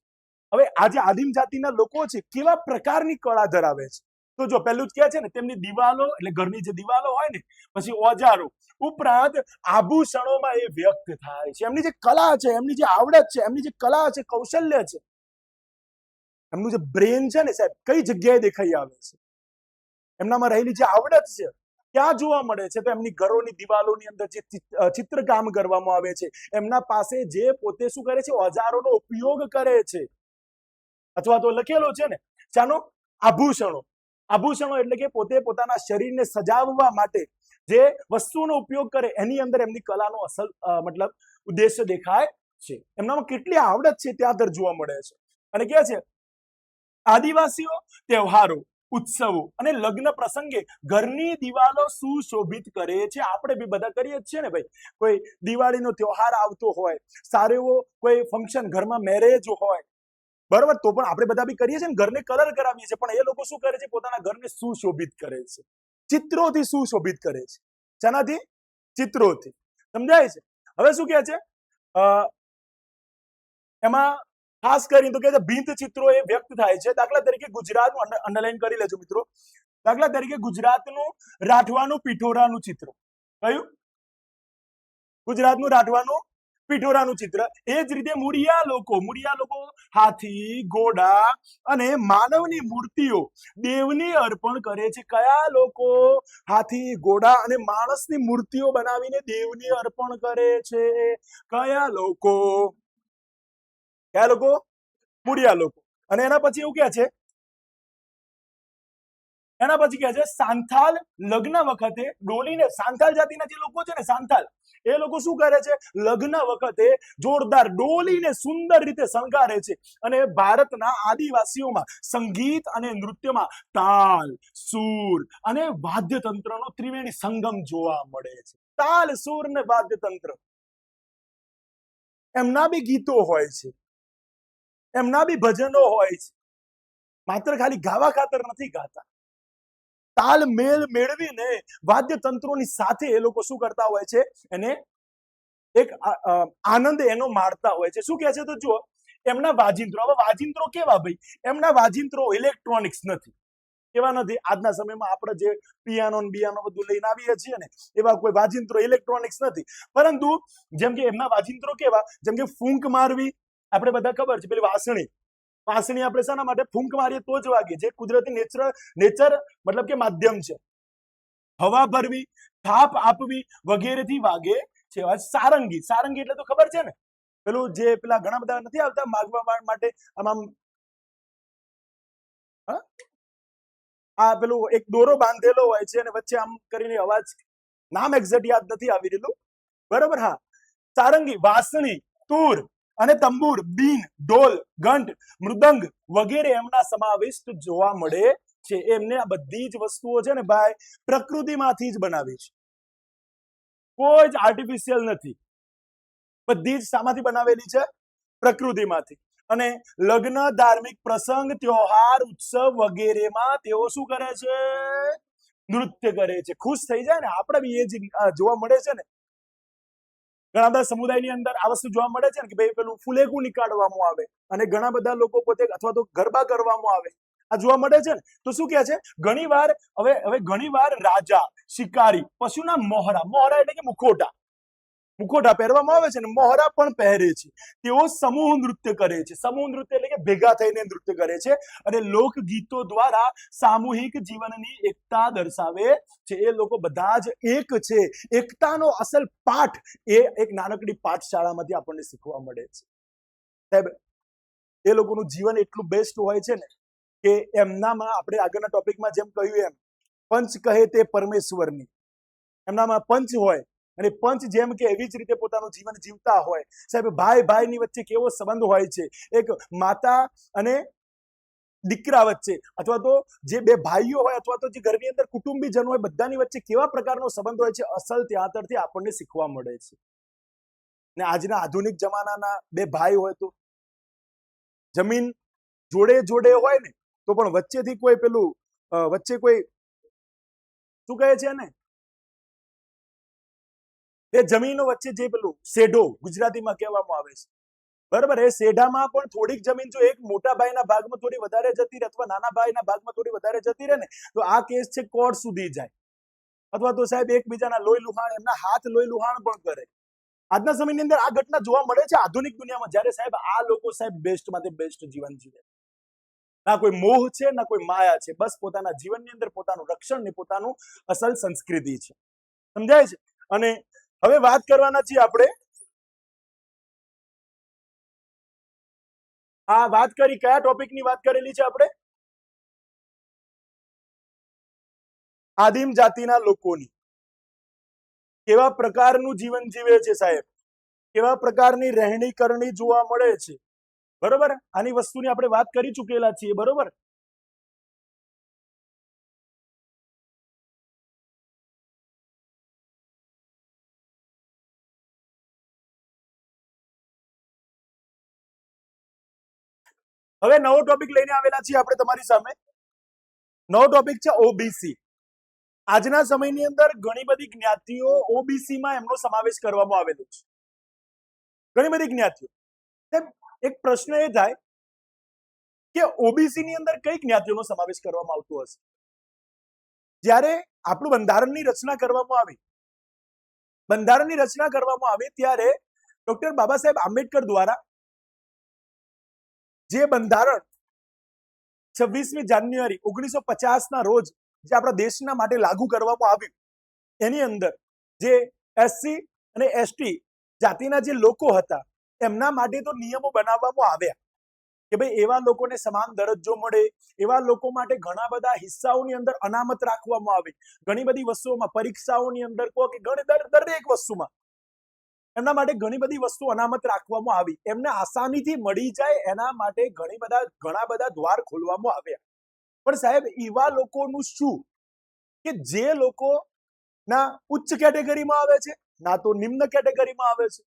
હવે આજે આદિમ જાતિના લોકો છે કેવા પ્રકારની કળા ધરાવે છે? તો જો પહેલું જ કહે છે ને, તેમની દિવાલો એટલે ઘરની જે દિવાલો હોય ને, પછી ઓજારો ઉપરાંત આભૂષણોમાં એ વ્યક્ત થાય છે. એમની જે કલા છે, એમની જે આવડત છે, એમની જે કલા છે, કૌશલ્ય છે, એમનું જે બ્રેન છે ને સાહેબ, કઈ જગ્યાએ દેખાઈ આવે છે? એમનામાં રહેલી જે આવડત છે ક્યાં જોવા મળે છે? તો એમની ઘરોની દિવાલોની અંદર જે ચિત્રકામ કરવામાં આવે છે, એમના પાસે જે પોતે શું કરે છે? ઓજારોનો ઉપયોગ કરે છે, અથવા તો લખેલો છે ને ચાનો આભૂષણો. આભૂષણો એટલે કે પોતે પોતાના શરીરને સજાવવા માટે જે વસ્તુનો ઉપયોગ કરે, એની અંદર એમની કલાનો અસલ મતલબ ઉદ્દેશ્ય દેખાય છે. એમનામાં કેટલી આવડત છે ત્યાં દર જોવા મળે છે. અને કે છે આદિવાસીઓ તહેવારો, ઉત્સવો અને લગ્ન પ્રસંગે ઘરની દિવાલો સુશોભિત કરે છે. આપણે બી બધા કરીએ જ છીએ ને ભાઈ. કોઈ દિવાળીનો તહેવાર આવતો હોય, સારો એવો કોઈ ફંક્શન, ઘરમાં મેરેજ હોય, બરોબર, તો પણ આપણે બધા બી કરીએ છીએ ને, ઘરને કલર કરાવીએ છીએ. પણ એ લોકો શું કરે છે? પોતાના ઘરને સુશોભિત કરે છે, ચિત્રોથી સુશોભિત કરે છે. શાનાથી? ચિત્રોથી. સમજાય છે? હવે શું કહે છે એમાં ખાસ કરીને તો કે છે ભીંત ચિત્રો એ વ્યક્ત થાય છે. દાખલા તરીકે ગુજરાતનું અંડરલાઈન કરી લેજો મિત્રો. દાખલા તરીકે ગુજરાતનું રાઠવાનું પિઠોરાનું ચિત્ર. કયું? ગુજરાતનું રાઠવાનું પિઠોરાનું ચિત્ર. એ જ રીતે મૂળિયા લોકો હાથી, ઘોડા અને માનવની મૂર્તિઓ દેવની અર્પણ કરે છે. કયા લોકો? હાથી, ઘોડા અને માણસની મૂર્તિઓ બનાવીને દેવની અર્પણ કરે છે. કયા લોકો? કયા લોકો? મૂળિયા લોકો. અને એના પછી એવું કહે છે, એના પછી કહે છે સાંથાલ લગ્ન વખતે ડોલીને, સાંથાલ જાતિના જે લોકો છે ને, સાંથાલ, એ લોકો શું કરે છે? લગ્ન વખતે જોરદાર ડોલીને સુંદર રીતે શણગારે છે. અને ભારતના આદિવાસીઓમાં સંગીત અને નૃત્યમાં તાલ, સૂર અને વાદ્યતંત્રનો ત્રિવેણી સંગમ જોવા મળે છે. તાલ, સૂર ને વાદ્યતંત્ર. એમના બી ગીતો હોય છે, એમના બી ભજનો હોય છે. માત્ર ખાલી ગાવા ખાતર નથી ગાતા. તાલ મેલ મેળવીને વાદ્યતંત્રોની સાથે એ લોકો શું કરતા હોય છે? એને એક આનંદ એનો માણતા હોય છે. શું કહે છે? તો જુઓ એમના વાજિંત્રો. હવે વાજિંત્રો કેવા ભાઈ? એમના વાજિંત્રો ઇલેક્ટ્રોનિક્સ નથી. કેવા નથી? આજના સમયમાં આપણે જે પિયાનો બધું લઈને આવીએ છીએ ને, એવા કોઈ વાજિંત્રો ઇલેક્ટ્રોનિક્સ નથી. પરંતુ જેમ કે એમના વાજિંત્રો કેવા? જેમ કે ફૂંક મારવી, આપણે બધા ખબર છે, પેલી વાંસળી આપણે શાના માટે ફૂંક મારીએ તો જ વાગે? જે કુદરતી નેચર મતલબ કે માધ્યમ છે. હવા ભરવી, થાપ આપવી વગેરેથી વાગે છે. સારંગી એટલે તો ખબર છે ને, પેલું જે પેલા ઘણા બધા નથી આવતા માગવા માટે આમ આ પેલું એક દોરો બાંધેલો હોય છે અને વચ્ચે આમ કરીને અવાજ, નામ એક્ઝેક્ટ યાદ નથી આવી રહ્યું, બરોબર? હા, સારંગી, વાંસળી, તૂર અને તંબુર, બીન, ઢોલ, ઘંટ, મૃદંગ વગેરે એમના સમાવિષ્ટ જોવા મળે છે. એમને આ બધી જ વસ્તુઓ છે ને ભાઈ પ્રકૃતિમાંથી જ બનાવી છે, કોઈ જ આર્ટિફિશિયલ નથી. બધી જ શામાંથી બનાવેલી છે? પ્રકૃતિમાંથી. અને લગ્ન, ધાર્મિક પ્રસંગ, ત્યોહાર, ઉત્સવ વગેરેમાં તેઓ શું કરે છે? નૃત્ય કરે છે. ખુશ થઈ જાય ને, આપણે બી એ જ જોવા મળે છે ને ઘણા બધા સમુદાયની અંદર આ વસ્તુ જોવા મળે છે ને કે ભાઈ પેલું ફુલેકું નીકાળવામાં આવે અને ઘણા બધા લોકો પોતે અથવા તો ગરબા કરવામાં આવે, આ જોવા મળે છે ને. તો શું કહે છે? ઘણીવાર હવે ઘણીવાર રાજા, શિકારી, પશુના મોહરા એટલે કે મુખોટા પહેરવામાં આવે છે ને મોહરા પણ પહેરે છે. તેઓ સમૂહ નૃત્ય કરે છે. સમૂહ નૃત્ય એટલે કે ભેગા થઈને નૃત્ય કરે છે અને લોકગીતો દ્વારા સામૂહિક જીવનની એકતા દર્શાવે છે. એ લોકો બધા જ એક છે. એકતાનો અસલ પાઠ એ એક નાનકડી પાઠશાળામાંથી આપણને શીખવા મળે છે. સાહેબ, એ લોકોનું જીવન એટલું બેસ્ટ હોય છે ને કે એમનામાં આપણે આગળના ટોપિકમાં જેમ કહ્યું એમ પંચ કહે તે પરમેશ્વરની, એમનામાં પંચ હોય અને પંચ જેમ કે એવી જ રીતે પોતાનું જીવન જીવતા હોય. સાહેબ, ભાઈ ભાઈની વચ્ચે કેવો સંબંધ હોય છે, એક માતા અને દીકરા વચ્ચે અથવા તો જે બે ભાઈઓ હોય અથવા તો જે ઘરની અંદર કુટુંબીજનો હોય બધાની વચ્ચે કેવા પ્રકારનો સંબંધ હોય છે, અસલ ત્યાંથી આપણને શીખવા મળે છે. ને આજના આધુનિક જમાનાના બે ભાઈ હોય તો જમીન જોડે હોય ને તો પણ વચ્ચેથી કોઈ પેલું વચ્ચે કોઈ શું કહે છે ને એ જમીનો વચ્ચે જે પેલું શેઢો ગુજરાતીમાં કહેવામાં આવે છે, બરાબર? એ શેઢામાં પણ થોડીક જમીન જો એક મોટા ભાઈના ભાગમાં થોડી વધારે જતી રહે અથવા નાના ભાઈના ભાગમાં થોડી વધારે જતી રહે ને તો આ કેસ છે કોર્ટ સુધી જાય અથવા તો સાહેબ એકબીજાના લોહી લુહાણ, એમના હાથ લોહી લુહાણ પણ કરે. આજના સમયની અંદર આ ઘટના જોવા મળે છે આધુનિક દુનિયામાં, જ્યારે સાહેબ આ લોકો સાહેબ બેસ્ટમાંથી બેસ્ટ જીવન જીવે. ના કોઈ મોહ છે ના કોઈ માયા છે, બસ પોતાના જીવનની અંદર પોતાનું રક્ષણ ને પોતાનું અસલ સંસ્કૃતિ છે. સમજાય છે? અને હવે વાત કરવાના છીએ આપણે, આ વાત કરી કયા ટોપિકની વાત કરેલી છે આપણે? આદિમ જાતિના લોકોની. કેવા પ્રકારનું જીવન જીવે છે સાહેબ, કેવા પ્રકારની રહેણી કરણી જોવા મળે છે, બરોબર? આની વસ્તુની આપણે વાત કરી ચૂકેલા છીએ, બરોબર? હવે નવો ટોપિક લઈને આવેલા છીએ આપણે તમારી સામે. નવો ટોપિક છે ઓબીસી. આજના સમયની અંદર ઘણી બધી જ્ઞાતિઓ ઓબીસી માં એમનો સમાવેશ કરવામાં આવેલો છે, ઘણી બધી જ્ઞાતિઓ. એક પ્રશ્ન એ થાય કે ઓબીસી ની અંદર કઈ જ્ઞાતિઓનો સમાવેશ કરવામાં આવતો હશે? જ્યારે આપણું બંધારણની રચના કરવામાં આવી ત્યારે ડોક્ટર બાબા સાહેબ આંબેડકર દ્વારા જે બંધારણ 26મી જાન્યુઆરી 1950 ના રોજ જે આપણા દેશના માટે લાગુ કરવામાં આવ્યું, એની અંદર જે એસસી અને એસટી જાતિના જે લોકો હતા એમના માટે તો નિયમો બનાવવામાં આવ્યા કે ભાઈ એવા લોકોને સમાન દરજ્જો મળે, એવા લોકો માટે ઘણા બધા હિસ્સાઓની અંદર અનામત રાખવામાં આવે, ઘણી બધી વસ્તુઓમાં પરીક્ષાઓની અંદર કહો કે દરેક વસ્તુમાં એમના માટે ઘણી બધી વસ્તુ અનામત રાખવામાં આવી, એમને આસાનીથી મળી જાય એના માટે ઘણા બધા દ્વાર ખોલવામાં આવ્યા. પણ સાહેબ એવા લોકોનું શું કે જે લોકો ના ઉચ્ચ કેટેગરીમાં આવે છે, ના તો નિમ્ન કેટેગરીમાં આવે છે,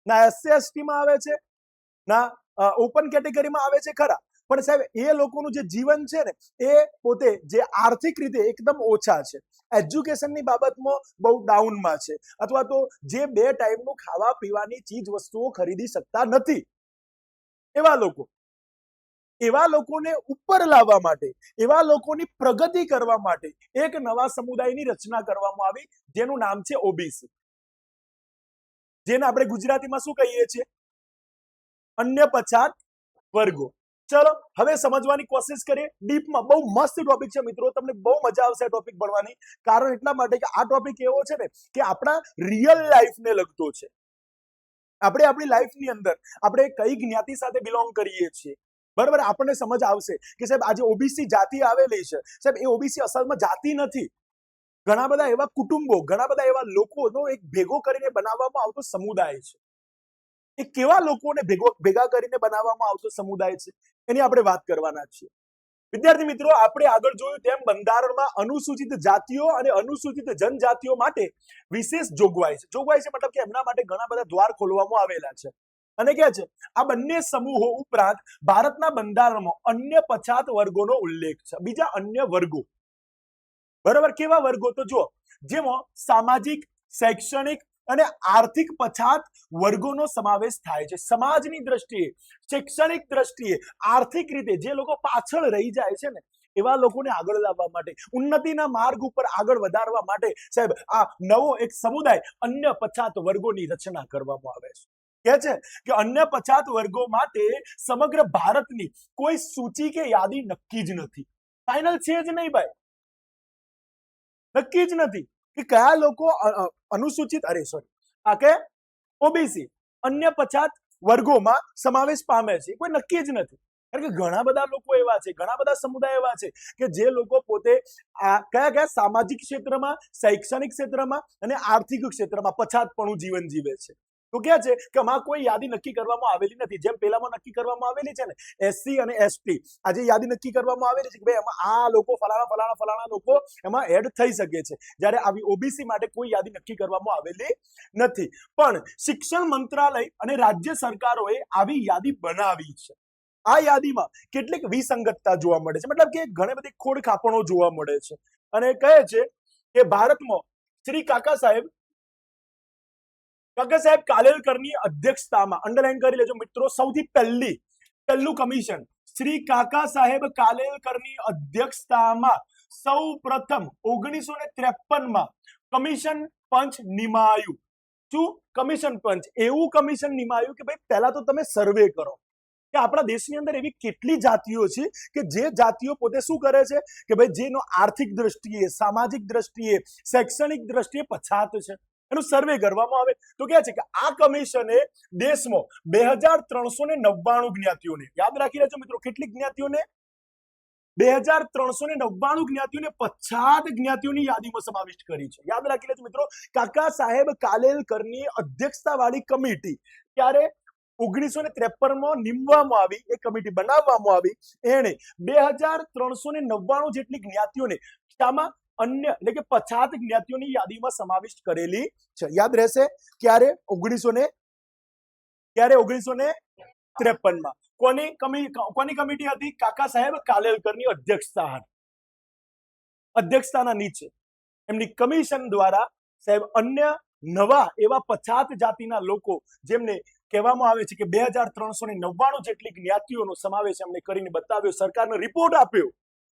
ના એસસી એસટી માં આવે છે, ના ઓપન કેટેગરીમાં આવે છે ખરા, પણ સાહેબ એ લોકોનું જે જીવન છે ને એ પોતે જે આર્થિક રીતે એકદમ ઓછા છે, એજ્યુકેશનની બાબતમાં બહુ ડાઉનમાં છે, અથવા તો જે 2 ટાઈમનું ખાવા પીવાની ચીજ વસ્તુઓ ખરીદી શકતા નથી, એવા લોકોને ઉપર લાવવા માટે, એવા લોકોની પ્રગતિ કરવા માટે એક નવા સમુદાયની રચના કરવામાં આવી જેનું નામ છે ઓબીસી, જેને આપણે ગુજરાતીમાં શું કહીએ છીએ? અન્ય પછાત વર્ગો. ચલો હવે સમજવાની કોશિશ કરીએ ડીપમાં. બહુ મસ્ત ટોપિક છે મિત્રો, તમને બહુ મજા આવશે આ ટોપિક ભણવાની. કારણ એટલા માટે કે આ ટોપિક એવો છે ને કે આપણા રિયલ લાઈફને લગતો છે. આપણે આપણી લાઈફની અંદર આપણે કઈ જ્ઞાતિ સાથે બિલોંગ કરીએ છીએ, બરાબર, આપણને સમજ આવશે કે સાહેબ આજે ઓબીસી જાતિ આવેલી છે, સાહેબ એ ઓબીસી અસલમાં જાતિ નથી, ઘણા બધા એવા કુટુંબો, ઘણા બધા એવા લોકોનો એક ભેગો કરીને બનાવવામાં આવતો સમુદાય છે. એ કેવા લોકોને ભેગા કરીને બનાવવામાં આવતો સમુદાય છે એની આપણે વાત કરવાના છીએ. વિદ્યાર્થી મિત્રો, આપણે આગળ જોયું તેમ બંધારણમાં અનુસૂચિત જાતિઓ અને અનુસૂચિત જનજાતિઓ માટે વિશેષ જોગવાઈ છે. જોગવાઈ છે મતલબ કે એમના માટે ઘણા બધા દ્વાર ખોલવામાં આવેલા છે. અને ક્યાં છે આ બંને સમૂહો ઉપરાંત ભારતના બંધારણમાં અન્ય પછાત વર્ગોનો ઉલ્લેખ છે. બીજા અન્ય વર્ગો, બરાબર, કેવા વર્ગો? તો જો જેમાં સામાજિક, શૈક્ષણિક અને આર્થિક પછાત વર્ગોનો સમાવેશ થાય છે. સમાજની દ્રષ્ટિએ, શૈક્ષણિક દ્રષ્ટિએ, આર્થિક રીતે જે લોકો પાછળ રહી જાય છે ને એવા લોકોને આગળ લાવવા માટે, ઉન્નતિના માર્ગ ઉપર આગળ વધારવા માટે સાહેબ આ નવો એક સમુદાય અન્ય પછાત વર્ગોની રચના કરવામાં આવે છે. કે છે કે અન્ય પછાત વર્ગો માટે સમગ્ર ભારતની કોઈ સૂચિ કે યાદી નક્કી જ નથી. ફાઇનલ છે જ નહીં ભાઈ, નક્કી જ નથી કે કયા લોકો અનુસૂચિત ઓબીસી અન્ય પછાત વર્ગોમાં સમાવેશ પામે છે, કોઈ નક્કી જ નથી. કારણ કે ઘણા બધા લોકો એવા છે, ઘણા બધા સમુદાય એવા છે કે જે લોકો પોતે કયા કયા સામાજિક ક્ષેત્રમાં, શૈક્ષણિક ક્ષેત્રમાં અને આર્થિક ક્ષેત્રમાં પછાતપણું જીવન જીવે છે. તો ક્યાં છે કે આમાં કોઈ યાદી નક્કી કરવામાં આવેલી નથી. જેમ પેલામાં નક્કી કરવામાં આવેલી છે ને એસસી અને એસટી, આજે યાદી નક્કી કરવામાં આવેલી છે કે ભાઈ એમાં આ લોકો ફલાણા લોકો એમાં એડ થઈ શકે છે, જ્યારે આવી ઓબીસી માટે કોઈ યાદી નક્કી કરવામાં આવેલી નથી. પણ શિક્ષણ મંત્રાલય અને રાજ્ય સરકારોએ આવી યાદી બનાવી છે. આ યાદીમાં કેટલીક વિસંગતતા જોવા મળે છે, મતલબ કે ઘણી બધી ખોડ ખાપણો જોવા મળે છે. અને કહે છે કે ભારતમાં શ્રી કાકા સાહેબ કાલેલકરની અધ્યક્ષતામાં, અંડરલાઈન કરી લેજો મિત્રો, સૌથી પહેલું કમિશન શ્રી કાકા સાહેબ કાલેલકરની અધ્યક્ષતામાં સૌ પ્રથમ 1953માં કમિશન પંચ નિમાયું. શું? કમિશન પંચ. એવું કમિશન નિમાયું કે ભાઈ પહેલા તો તમે સર્વે કરો કે આપણા દેશની અંદર એવી કેટલી જાતિઓ છે કે જે જાતિઓ પોતે શું કરે છે કે ભાઈ જેનો આર્થિક દ્રષ્ટિએ, સામાજિક દ્રષ્ટિએ, શૈક્ષણિક દ્રષ્ટિએ પછાત છે, એનું સર્વે કરવામાં આવે. તો કહે છે કે આ કમિશને દેશમાં 2399 જ્ઞાતિઓને, યાદ રાખી લેજો મિત્રો, કેટલી જ્ઞાતિઓને? 2399 જ્ઞાતિઓને પછાત જ્ઞાતિઓની યાદીમાં સમાવિષ્ટ કરી છે. યાદ રાખી લેજો મિત્રો, કાકા સાહેબ કાલેલકરની અધ્યક્ષતા વાળી કમિટી ત્યારે 1953માં નિમવામાં આવી, એ કમિટી બનાવવામાં આવી. એને 2399 જેટલી જ્ઞાતિઓને શામાં? અન્ય એટલે કે પછાત જ્ઞાતિઓની યાદીમાં સમાવિષ્ટ કરેલી છે. યાદ રહેશે ક્યારે? 1953માં. કોની કમિટી હતી? કાકા સાહેબ કાલેલકરની અધ્યક્ષતાના નીચે એમની કમિશન દ્વારા સાહેબ અન્ય નવા એવા પછાત જાતિના લોકો, જેમને કહેવામાં આવે છે કે 2399 જેટલી જ્ઞાતિઓનો સમાવેશ એમને કરીને બતાવ્યો, સરકારને રિપોર્ટ આપ્યો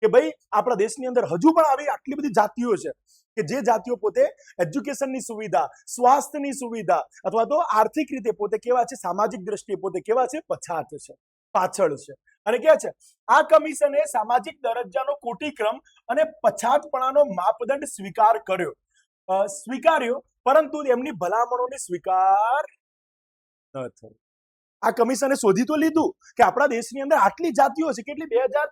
કે ભાઈ આપણા દેશની અંદર હજુ પણ આવી આટલી બધી જાતિઓ છે કે જે જાતિઓ પોતે એજ્યુકેશનની સુવિધા, સ્વાસ્થ્યની સુવિધા અથવા તો આર્થિક રીતે પોતે કેવા છે, સામાજિક દ્રષ્ટિએ પોતે કેવા છે, પછાત છે, પાછળ છે. અને કે છે આ કમિશને સામાજિક દરજ્જાનો કોટિક્રમ અને પછાતપણાનો માપદંડ સ્વીકાર્યો, પરંતુ એમની ભલામણોને સ્વીકાર ન થયો. આ કમિશને શોધી તો લીધું કે આપણા દેશની અંદર આટલી જાતિઓ છે, કેટલી?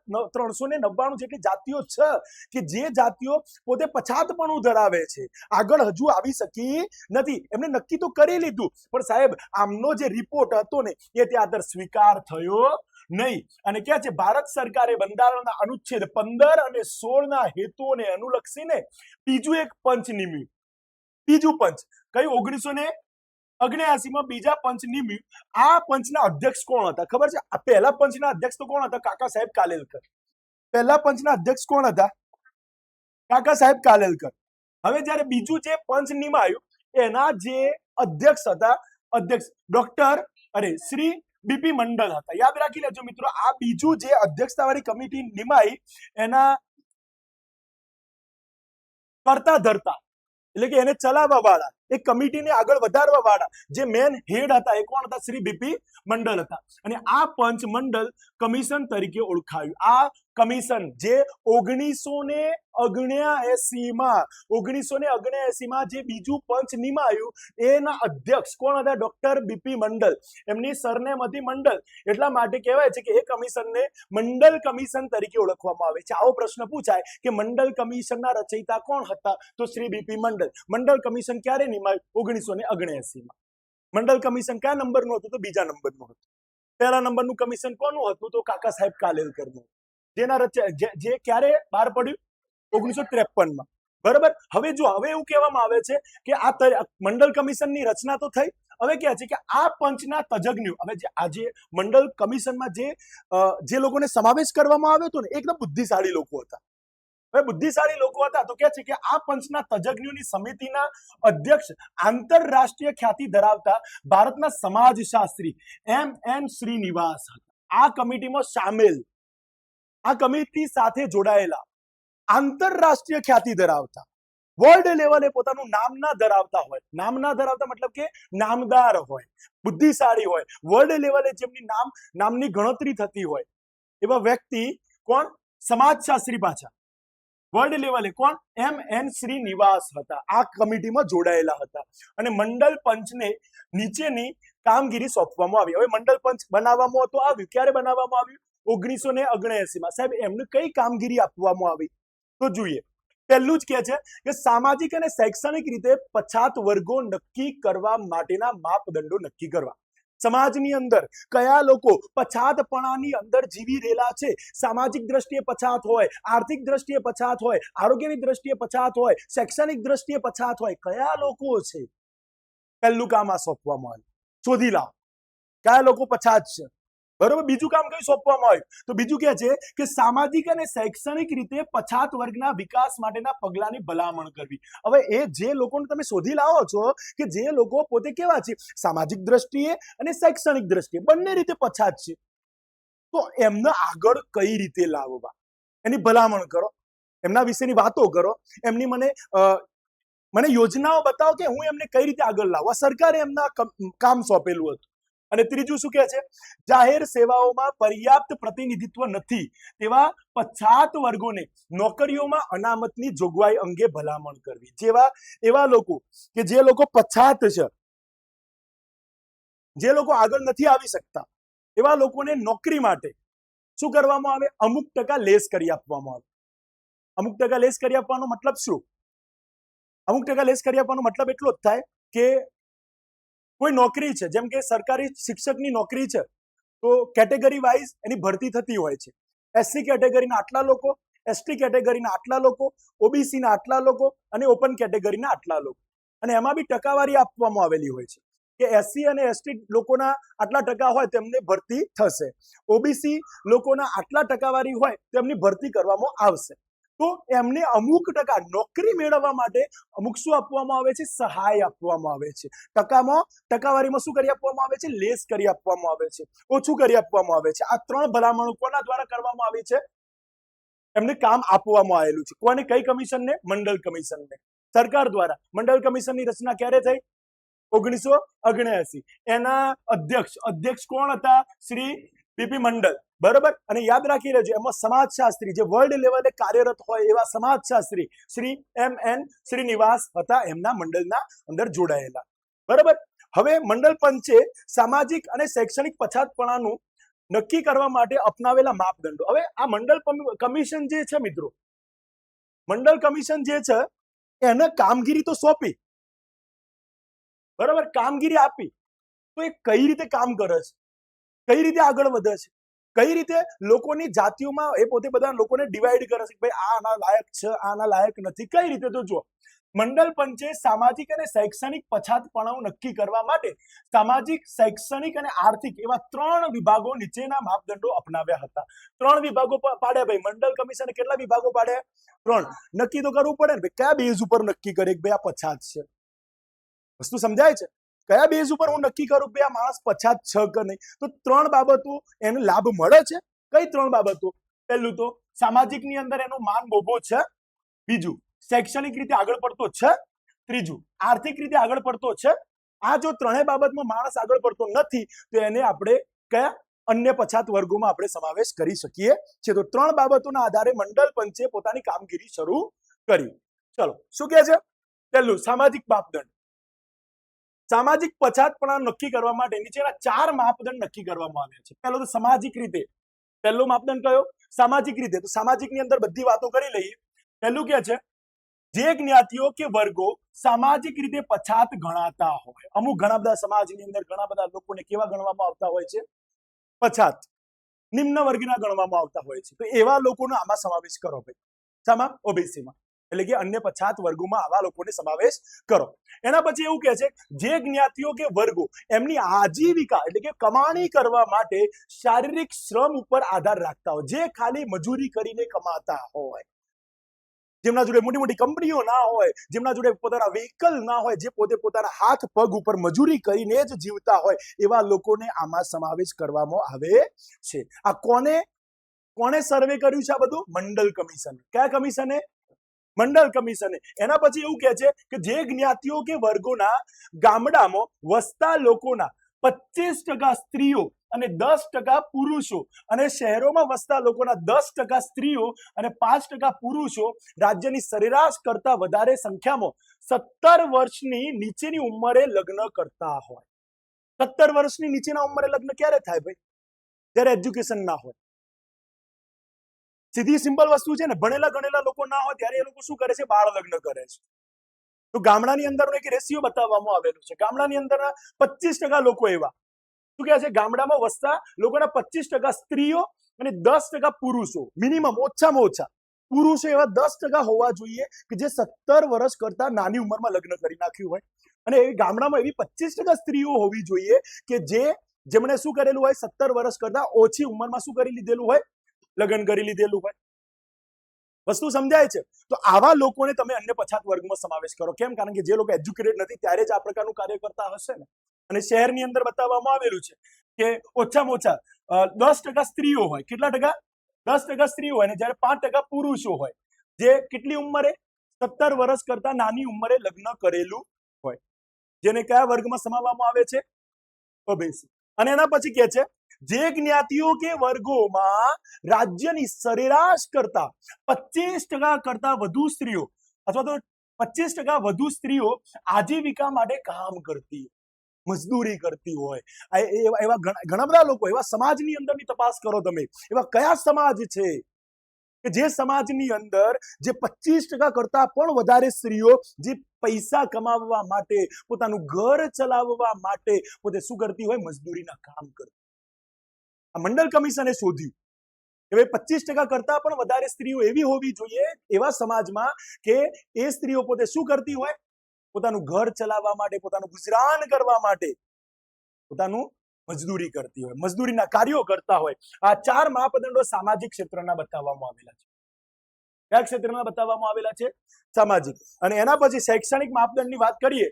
2399 જેટલી જાતિઓ છે કે જે જાતિઓ પોતે પછાતપણું ધરાવે છે, આગળ હજુ આવી શકી નથી. એમને નક્કી તો કરી લીધું, પણ સાહેબ આમનો જે રિપોર્ટ હતો ને એ ત્યાં સ્વીકાર થયો નહીં. અને ક્યાં છે ભારત સરકારે બંધારણના અનુચ્છેદ 15 અને 16ના હેતુઓને અનુલક્ષીને બીજું એક પંચ નિમ્યું. બીજું પંચ કયું? 1979માં બીજા પંચ નિમ્યું. આ પંચના અધ્યક્ષ કોણ હતા ખબર છે? આ પહેલા પંચના અધ્યક્ષ તો કોણ હતા? કાકા સાહેબ કાલેલકર. પહેલા પંચના અધ્યક્ષ કોણ હતા? કાકા સાહેબ કાલેલકર. હવે જ્યારે બીજું જે પંચ નિમાયું એના જે અધ્યક્ષ હતા, શ્રી બીપી મંડલ હતા. યાદ રાખી લેજો મિત્રો, આ બીજું જે અધ્યક્ષતાવાળી કમિટી નિમાઈ એના કરતા ધરતા એટલે કે એને ચલાવવા વાળા એ કમિટીને આગળ વધારવા વાળા જે મેન હેડ હતા એ કોણ હતા? શ્રી બીપી મંડલ હતા. અને આ પંચ મંડળ કમિશન તરીકે ઓળખાયું. આ કમિશન જે 1979 માં જે બીજું પંચ નિમાયું એના અધ્યક્ષ કોણ હતા? ડોક્ટર બીપી મંડલ. એમની સરનેમ હતી મંડલ, એટલા માટે કહેવાય છે કે એ કમિશનને મંડલ કમિશન તરીકે ઓળખવામાં આવે છે. આવો પ્રશ્ન પૂછાય કે મંડલ કમિશનના રચયિતા કોણ હતા? તો શ્રી બીપી મંડલ. મંડલ કમિશન ક્યારે નિમાયું? 1979 માં. મંડલ કમિશન કયા નંબરનું હતું? તો બીજા નંબરનું હતું. પહેલા નંબરનું કમિશન કોનું હતું? તો કાકા સાહેબ કાલેલકરનું. જે ક્યારે બહાર પડ્યું? 1953 માં. બરાબર. હવે એવું કહેવામાં આવે છે કે આ મંડળ કમિશનની રચના તો થઈ. હવે કહે છે કે આ પંચના તજજ્ઞો, હવે આજે મંડળ કમિશનમાં જે લોકોને સમાવેશ કરવામાં આવ્યો હતો ને એકદમ બુદ્ધિશાળી લોકો હતા. હવે બુદ્ધિશાળી લોકો હતા તો કહે છે કે આ પંચના તજજ્ઞોની સમિતિના અધ્યક્ષ આંતરરાષ્ટ્રીય ખ્યાતિ ધરાવતા ભારતના સમાજશાસ્ત્રી M.N. શ્રીનિવાસ હતા. આ કમિટીમાં સામેલ, આ કમિટી સાથે જોડાયેલા આંતરરાષ્ટ્રીય ખ્યાતિ ધરાવતા, વર્લ્ડ લેવલે પોતાનું નામ ના ધરાવતા હોય, નામ ના ધરાવતા મતલબ કે નામદાર હોય, બુદ્ધિશાળી હોય, વર્લ્ડ લેવલે જેમની નામની ગણતરી થતી હોય એવા વ્યક્તિ કોણ? સમાજશાસ્ત્રી પાછા વર્લ્ડ લેવલે કોણ? M.N. શ્રીનિવાસ હતા. આ કમિટીમાં જોડાયેલા હતા અને મંડળ પંચને નીચેની કામગીરી સોંપવામાં આવી. હવે મંડળ પંચ બનાવવામાં તો આવ્યું. ક્યારે બનાવવામાં આવ્યું? 1979 માં. સાહેબ એમને કઈ કામગીરી આપવામાં આવી? તો જોઈએ. પહેલું જ કહે છે કે સામાજિક અને શૈક્ષણિક રીતે પછાત વર્ગો નક્કી કરવા માટેના માપદંડો નક્કી કરવા. સમાજની અંદર કયા લોકો પછાતપણાની અંદર જીવી રહેલા છે, સામાજિક દ્રષ્ટિએ પછાત હોય, આર્થિક દ્રષ્ટિએ પછાત હોય, આરોગ્યની દ્રષ્ટિએ પછાત હોય, શૈક્ષણિક દ્રષ્ટિએ પછાત હોય, કયા લોકો છે? પહેલું કામ આ સોંપવામાં આવ્યું. શોધી લાવો કયા લોકો પછાત છે. બરોબર. બીજું કામ કયું સોંપવામાં આવ્યું? તો બીજું કહે છે કે સામાજિક અને શૈક્ષણિક રીતે પછાત વર્ગના વિકાસ માટેના પગલાની ભલામણ કરવી. હવે એ જે લોકોને તમે શોધી લાવો છો કે જે લોકો પોતે કેવા છે, સામાજિક દ્રષ્ટિએ અને શૈક્ષણિક દ્રષ્ટિએ બંને રીતે પછાત છે, તો એમને આગળ કઈ રીતે લાવવા એની ભલામણ કરો, એમના વિશેની વાતો કરો, એમની મને યોજનાઓ બતાવો કે હું એમને કઈ રીતે આગળ લાવવા. સરકારે એમના કામ સોંપેલું હતું. અને ત્રીજું શું કહે છે? જાહેર સેવાઓમાં પર્યાપ્ત પ્રતિનિધિત્વ નથી તેવા પછાત વર્ગોને નોકરીઓમાં અનામતની જોગવાઈ અંગે ભલામણ કરવી. એવા લોકો કે જે લોકો પછાત છે, જે લોકો આગળ નથી આવી શકતા, એવા લોકોને નોકરી માટે શું કરવામાં આવે? અમુક ટકા લેસ કરી આપવામાં આવે. અમુક ટકા લેસ કરી આપવાનો મતલબ શું? અમુક ટકા લેસ કરી આપવાનો મતલબ એટલો જ થાય કે કોઈ નોકરી છે, જેમ કે સરકારી શિક્ષકની નોકરી છે, તો કેટેગરી વાઇઝ એની ભરતી થતી હોય છે. એસસી કેટેગરીના આટલા લોકો, એસટી કેટેગરીના આટલા લોકો, ઓબીસીના આટલા લોકો અને ઓપન કેટેગરીના આટલા લોકો. અને એમાં બી ટકાવારી આપવામાં આવેલી હોય છે કે એસસી અને એસટી લોકોના આટલા ટકા હોય તેમને ભરતી થશે, ઓબીસી લોકોના આટલા ટકાવારી હોય તેમની ભરતી કરવામાં આવશે. તો એમને અમુક ટકા નોકરી મેળવવા માટે અમુક શું આપવામાં આવે છે? સહાય આપવામાં આવે છે. ટકાવારીમાં શું કરી આપવામાં આવે છે? લેસ કરી આપવામાં આવે છે, ઓછું કરી આપવામાં આવે છે. આ ત્રણ ભલામણો કોના દ્વારા કરવામાં આવી છે? એમને કામ આપવામાં આવેલું છે. કોને? કઈ કમિશનને? મંડળ કમિશનને. સરકાર દ્વારા મંડળ કમિશનની રચના ક્યારે થઈ? 1979. એના અધ્યક્ષ કોણ હતા? શ્રી બીપી મંડલ. બરોબર. અને યાદ રાખી લેજો, એમાં સમાજશાસ્ત્રી જે વર્લ્ડ લેવલે કાર્યરત હોય એવા સમાજશાસ્ત્રી શ્રી M.N. શ્રીનિવાસ હતા, એમના મંડળના અંદર જોડાયેલા. બરોબર. હવે મંડળ પંચે સામાજિક અને શૈક્ષણિક પછાતપણાનું નક્કી કરવા માટે અપનાવેલા માપદંડો. હવે આ મંડળ કમિશન જે છે મિત્રો, મંડળ કમિશન જે છે એને કામગીરી તો સોંપી, બરાબર, કામગીરી આપી, તો એ કઈ રીતે કામ કરે છે, કઈ રીતે આગળ વધે છે, કઈ રીતે લોકોની જાતિઓમાં એ પોતે બધા લોકોને ડિવાઈડ કરે છે, ભાઈ આ આના લાયક છે, આના લાયક નથી, કઈ રીતે? તો જુઓ, મંડળ પંચે સામાજિક અને શૈક્ષણિક પછાતપણાઓ નક્કી કરવા માટે સામાજિક, શૈક્ષણિક અને આર્થિક એવા 3 વિભાગો નીચેના માપદંડો અપનાવ્યા હતા. 3 વિભાગો પાડ્યા. ભાઈ મંડળ કમિશને કેટલા વિભાગો પાડ્યા? 3. નક્કી તો કરવું પડે ને ભાઈ, કયા બેઝ ઉપર નક્કી કરે કે ભાઈ આ પછાત છે? વસ્તુ સમજાય છે? કયા બેઝ ઉપર હું નક્કી કરું કે આ માણસ પછાત છે કે નહીં? તો 3 બાબતો એને લાભ મળે છે. કઈ 3 બાબતો? પહેલું તો સામાજિક ની અંદર એનો માન બોબો છે. બીજું, શૈક્ષણિક રીતે આગળ પડતો છે. ત્રીજું આર્થિક રીતે આગળ પડતો છે. આ જો ત્રણેય બાબતમાં માણસ આગળ પડતો નથી તો એને આપણે કયા અન્ય પછાત વર્ગોમાં આપણે સમાવેશ કરી શકીએ છીએ. તો ત્રણ બાબતોના આધારે મંડળ પંચે પોતાની કામગીરી શરૂ કરી. ચલો શું કહે છે? પહેલું સામાજિક માપદંડ. સામાજિક પછાતપણા નક્કી કરવા માટે નીચેના 4 માપદંડ નક્કી કરવામાં આવ્યા છે. પહેલો તો સામાજિક રીતે. પહેલો માપદંડ કયો? સામાજિક રીતે. તો સામાજિકની અંદર બધી વાતો કરી લઈએ. પહેલું કે છે જે જ્ઞાતિઓ કે વર્ગો સામાજિક રીતે પછાત ગણાતા હોય. અમુક ઘણા બધા સમાજની અંદર ઘણા બધા લોકોને કેવા ગણવામાં આવતા હોય છે? પછાત, નિમ્ન વર્ગના ગણવામાં આવતા હોય છે. તો એવા લોકોનો આમાં સમાવેશ કરો ભાઈ. શામાં? ઓબીસીમાં, એટલે કે અન્ય પછાત વર્ગોમાં આવા લોકોને સમાવેશ કરો. એના પછી એવું કહે છે જે જ્ઞાતિઓ કે વર્ગો એમની આજીવિકા એટલે કે કમાણી કરવા માટે શારીરિક શ્રમ ઉપર આધાર રાખતા હોય, જે ખાલી મજૂરી કરીને કમાતા હોય, જેમના જોડે મોટી મોટી કંપનીઓ ના હોય, જેમના જોડે પોતાના વ્હીકલ ના હોય, જે પોતે પોતાના હાથ પગ ઉપર મજૂરી કરીને જ જીવતા હોય, એવા લોકોને આમાં સમાવેશ કરવામાં આવે છે. આ કોને સર્વે કર્યું છે? આ બધું મંડળ કમિશન. કયા કમિશને? મંડળ કમિશને. એના પછી એવું કહે છે કે જે જ્ઞાતિઓ કે વર્ગોના ગામડામાં વસતા લોકોના 25% સ્ત્રીઓ અને 10% પુરુષો અને શહેરોમાં વસતા લોકોના 10% સ્ત્રીઓ અને 5% પુરુષો રાજ્યની સરેરાશ કરતા વધારે સંખ્યામાં 17 વર્ષની નીચેની ઉંમરે લગ્ન કરતા હોય. 17 વર્ષની નીચેના ઉંમરે લગ્ન ક્યારે થાય ભાઈ? જ્યારે એજ્યુકેશન ના હોય. સીધી સિમ્પલ વસ્તુ છે ને. ભણેલા ગણેલા લોકો ના હોય ત્યારે એ લોકો શું કરે છે? બાળ લગ્ન કરે છે. તો ગામડાની અંદર એક રેશિયો બતાવવામાં આવેલું છે. ગામડાની અંદરના 25% લોકો એવા શું કહે છે? ગામડામાં વસતા લોકોના 25% સ્ત્રીઓ અને 10% પુરુષો, મિનિમમ ઓછામાં ઓછા પુરુષો એવા 10% હોવા જોઈએ કે જે 17 વર્ષ કરતા નાની ઉંમરમાં લગ્ન કરી નાખ્યું હોય. અને એ ગામડામાં એવી 25% સ્ત્રીઓ હોવી જોઈએ કે જેમણે શું કરેલું હોય? 17 વર્ષ કરતા ઓછી ઉંમરમાં શું કરી લીધેલું હોય? લગ્ન કરી લીધેલું હોય. વસ્તુ સમજાય છે? તો આવા લોકોને તમે અન્ય પછાત વર્ગમાં સમાવેશ કરો. કેમ? કારણ કે જે લોકો એજ્યુકેટેડ નથી ત્યારે જ આ પ્રકારનું કાર્ય કરતા હશે ને. અને શહેરની અંદર બતાવવામાં આવેલું છે કે ઓછામાં ઓછા 10% સ્ત્રીઓ હોય. કેટલા ટકા? 10% સ્ત્રીઓ હોય, અને જ્યારે 5% પુરુષો હોય, જે કેટલી ઉંમરે? 17 વર્ષ કરતા નાની ઉંમરે લગ્ન કરેલું હોય. જેને કયા વર્ગમાં સમાવવામાં આવે છે? ઓબીસી. અને એના પછી કે છે જે જ્ઞાતિઓ કે વર્ગોમાં રાજ્યની સરેરાશ કરતા 25% કરતા વધુ સ્ત્રીઓ અથવા તો 25% વધુ સ્ત્રીઓ આજીવિકા માટે કામ કરતી, મજદૂરી કરતી હોય. એવા ઘણા બધા લોકો, એવા સમાજની અંદરની તપાસ કરો તમે. એવા કયા સમાજ છે કે જે સમાજની અંદર જે 25% કરતા પણ વધારે સ્ત્રીઓ જે પૈસા કમાવવા માટે, પોતાનું ઘર ચલાવવા માટે પોતે શું કરતી હોય? મજદૂરીના કામ કરતી. આ મંડળ કમિશને શોધ્યું કે ભાઈ 25% કરતા પણ વધારે સ્ત્રીઓ એવી હોવી જોઈએ એવા સમાજમાં કે એ સ્ત્રીઓ પોતે શું કરતી હોય? પોતાનું ઘર ચલાવવા માટે, પોતાનું ગુજરાન કરવા માટે પોતાનું મજદૂરી કરતી હોય, મજદૂરીના કાર્યો કરતા હોય. આ 4 માપદંડો સામાજિક ક્ષેત્રના બતાવવામાં આવેલા છે. કયા ક્ષેત્રના બતાવવામાં આવેલા છે? સામાજિક. અને એના પછી શૈક્ષણિક માપદંડની વાત કરીએ.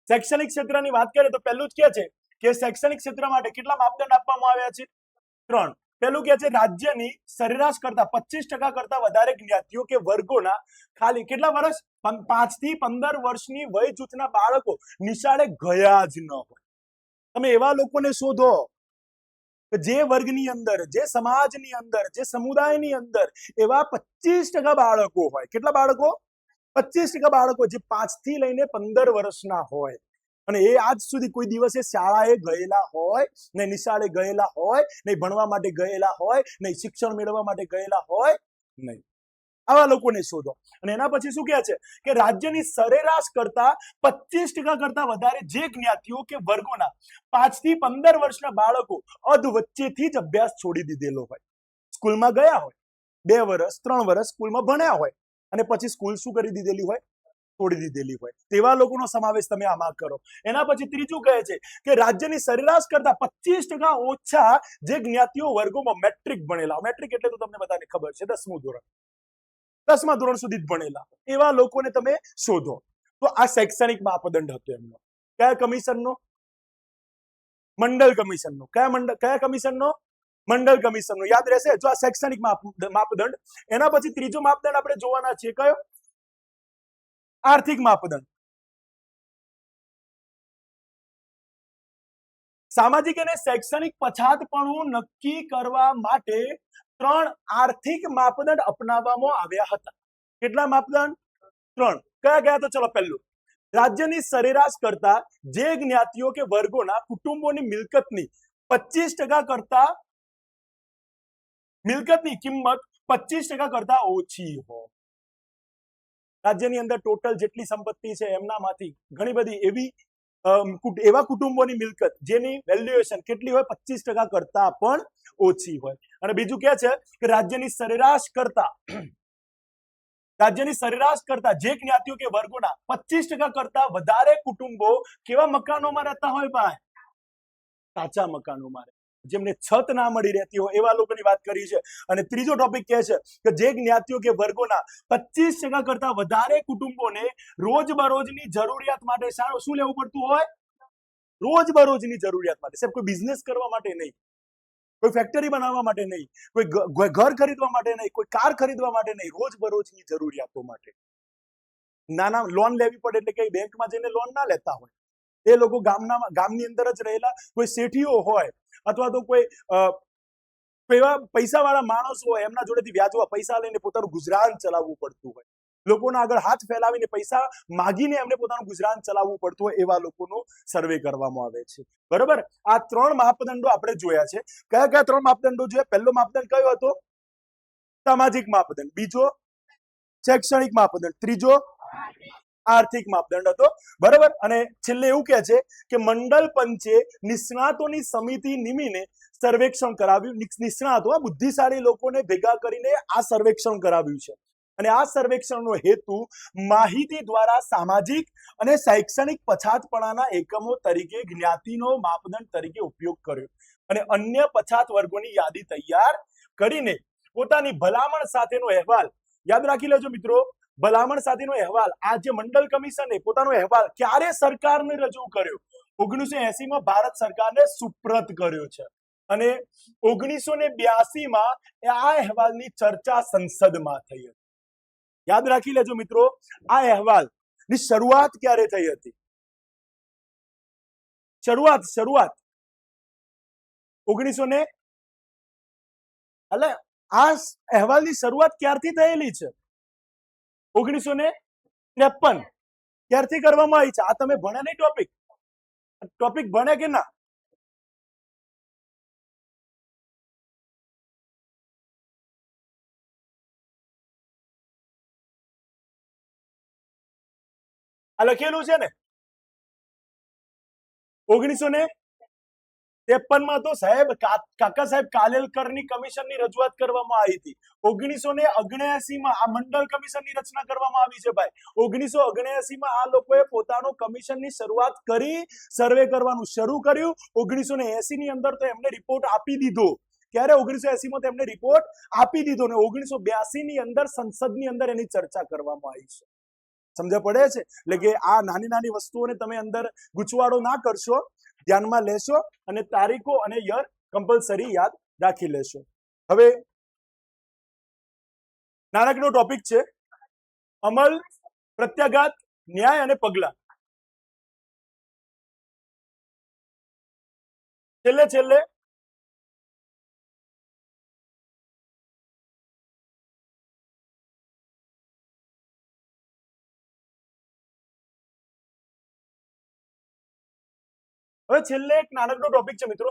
શૈક્ષણિક ક્ષેત્રની વાત કરીએ તો પહેલું જ કે છે કે શૈક્ષણિક ક્ષેત્ર માટે કેટલા માપદંડ આપવામાં આવ્યા છે? 3. પહેલું કે છે રાજ્યની સરેરાશ કરતા 25% કરતા વધારે જ્ઞાતિઓ કે વર્ગોના ખાલી કેટલા વર્ષ? 5 થી 15 વર્ષની વય જૂથના બાળકો નિશાળે ગયા જ ન હોય. તમે એવા લોકોને શોધો કે જે વર્ગની અંદર, જે સમાજની અંદર, જે સમુદાયની અંદર એવા 25% બાળકો હોય. કેટલા બાળકો? 25% બાળકો જે 5 થી લઈને 15 વર્ષના હોય અને એ આજ સુધી કોઈ દિવસે શાળાએ ગયેલા હોય ને, નિશાળે ગયેલા હોય નહીં, ભણવા માટે ગયેલા હોય નહીં, શિક્ષણ મેળવવા માટે ગયેલા હોય નહીં. આવા લોકોને શોધો. અને એના પછી શું કહે છે કે રાજ્યની સરેરાશ કરતા 25% કરતા વધારે જે જ્ઞાતિઓ કે વર્ગોના 5 થી 15 વર્ષના બાળકો અધ વચ્ચેથી જ અભ્યાસ છોડી દીધેલો હોય. સ્કૂલમાં ગયા હોય, 2 વર્ષ 3 વર્ષ સ્કૂલમાં ભણ્યા હોય અને પછી સ્કૂલ શું કરી દીધેલી હોય? છોડી દીધેલી હોય. તેવા લોકોનો સમાવેશ તમે આમાં કરો. એના પછી ત્રીજું કહે છે કે રાજ્યની સરેરાશ કરતા 25% ઓછા જે જ્ઞાતિઓ વર્ગોમાં મેટ્રિક ભણેલા. મેટ્રિક એટલે તો તમને બધાને ખબર છે, 10મું ધોરણ, 10મા ધોરણ સુધી જ ભણેલા એવા લોકોને તમે શોધો. તો આ શૈક્ષણિક માપદંડ હતો એમનો. કયા કમિશનનો? મંડળ કમિશનનો. કયા કમિશનનો? મંડળ કમિશનનું યાદ રહેશે. જો આ શૈક્ષણિક માપદંડ. એના પછી ત્રીજો માપદંડ આપણે જોવાના છે, કયો? આર્થિક માપદંડ. સામાજિક અને શૈક્ષણિક પછાતપણું નક્કી કરવા માટે 3 આર્થિક માપદંડ અપનાવવામાં આવ્યા હતા. કેટલા માપદંડ? 3. કયા કયા? તો ચલો, પહેલું, રાજ્યની સરેરાશ કરતા જે જ્ઞાતિઓ કે વર્ગોના કુટુંબોની મિલકતની 25% કરતા મિલકતની કિંમત 25% કરતા ઓછી હોય. રાજ્યની અંદર ટોટલ જેટલી સંપત્તિ છે એમનામાંથી ઘણી બધી એવા કુટુંબોની મિલકત જેની વેલ્યુએશન કેટલી હોય? 25% કરતા પણ ઓછી હોય. અને બીજું કે છે કે રાજ્યની સરેરાશ કરતા જે જ્ઞાતિઓ કે વર્ગોના 25% કરતા વધારે કુટુંબો કેવા મકાનોમાં રહેતા હોય ભાઈ? કાચા મકાનોમાં, જેમને છત ના મળી રહેતી હોય એવા લોકોની વાત કરી છે. અને ત્રીજો ટોપિક કહે છે કે જે જ્ઞાતિઓ કે વર્ગોના 25% કરતા વધારે કુટુંબોને રોજબરોજની જરૂરિયાત માટે શું લેવું પડતું હોય? રોજબરોજની જરૂરિયાત માટે. સાહેબ, કોઈ બિઝનેસ કરવા માટે નહીં, કોઈ ફેક્ટરી બનાવવા માટે નહીં, કોઈ ઘર ખરીદવા માટે નહીં, કોઈ કાર ખરીદવા માટે નહીં, રોજબરોજની જરૂરિયાતો માટે. નાના લોન લેવી પડે એટલે કઈ બેંકમાં જઈને લોન ના લેતા હોય. એ લોકો ગામની અંદર જ રહેલા કોઈ શેઠીઓ હોય અથવા તો કોઈ એવા પૈસાવાળા માણસો હોય, એમના જોડેથી વ્યાજવા પૈસા લઈને પોતાનું ગુજરાન ચલાવવું પડતું હોય. લોકોના આગળ હાથ ફેલાવીને પૈસા માગીને એમને પોતાનું ગુજરાન ચલાવવું પડતું હોય એવા લોકોનો સર્વે કરવામાં આવે છે. બરોબર? આ 3 માપદંડો આપણે જોયા છે. કયા કયા 3 માપદંડો જોયા? પહેલો માપદંડ કયો હતો? સામાજિક માપદંડ. બીજો શૈક્ષણિક માપદંડ. ત્રીજો આર્થિક માપદંડ હતો. બરોબર? અને છેલ્લે એવું કહે છે કે મંડળ પંચે નિષ્ણાતોની સમિતિ નિમીને સર્વેક્ષણ કરાવ્યું. નિષ્ણાતો, બુદ્ધિશાળી લોકોને ભેગા કરીને આ સર્વેક્ષણ કરાવ્યું છે. અને આ સર્વેક્ષણનો હેતુ માહિતી દ્વારા સામાજિક અને શૈક્ષણિક પછાતપણાના એકમો તરીકે જ્ઞાતિનો માપદંડ તરીકે ઉપયોગ કર્યો અને અન્ય પછાત વર્ગોની યાદી તૈયાર કરીને પોતાની ભલામણ સાથેનો અહેવાલ, યાદ રાખી લેજો મિત્રો, ભલામણ સાથેનો અહેવાલ, આ જે મંડળ કમિશને પોતાનો અહેવાલ ક્યારે સરકારને રજૂ કર્યો? 1980માં ભારત સરકારને સુપ્રત કર્યો છે અને 1982માં આ અહેવાલની ચર્ચા સંસદમાં થઈ હતી. યાદ રાખી લેજો મિત્રો, આ અહેવાલની શરૂઆત ક્યારે થઈ હતી? શરૂઆત 1900 એટલે આ અહેવાલની શરૂઆત ક્યારથી થયેલી છે? 1953. ક્યારથી કરવામાં આવી છે? આ તમે ભણ્યા નહીં? ટોપિક ભણ્યા કે ના? આ લખેલું છે ને 1953માં તો સાહેબ કાકા સાહેબ કાલેલકરની કમિશનની રજૂઆત કરવામાં આવી હતી. 1979માં આ મંડળ કમિશનની રચના કરવામાં આવી છે ભાઈ. 1979માં આ લોકોએ પોતાનું કમિશનની શરૂઆત કરી, સર્વે કરવાનું શરૂ કર્યું. 1980 ની અંદર તો એમને રિપોર્ટ આપી દીધો. ક્યારે? 1980માં તેમને રિપોર્ટ આપી દીધો ને 1982 ની અંદર સંસદની અંદર એની ચર્ચા કરવામાં આવી છે. સમજ પડે છે? એટલે કે આ નાની નાની વસ્તુઓને તમે અંદર ગૂંચવાડો ના કરશો, ધ્યાનમાં લેશો અને તારીખો અને યર કમ્પલસરી યાદ રાખી લેશો. હવે નાનકડો ટોપિક છે, અમલ, પ્રત્યાઘાત, ન્યાય અને પગલા. છેલ્લે એક નાનકડો ટોપિક છે મિત્રો,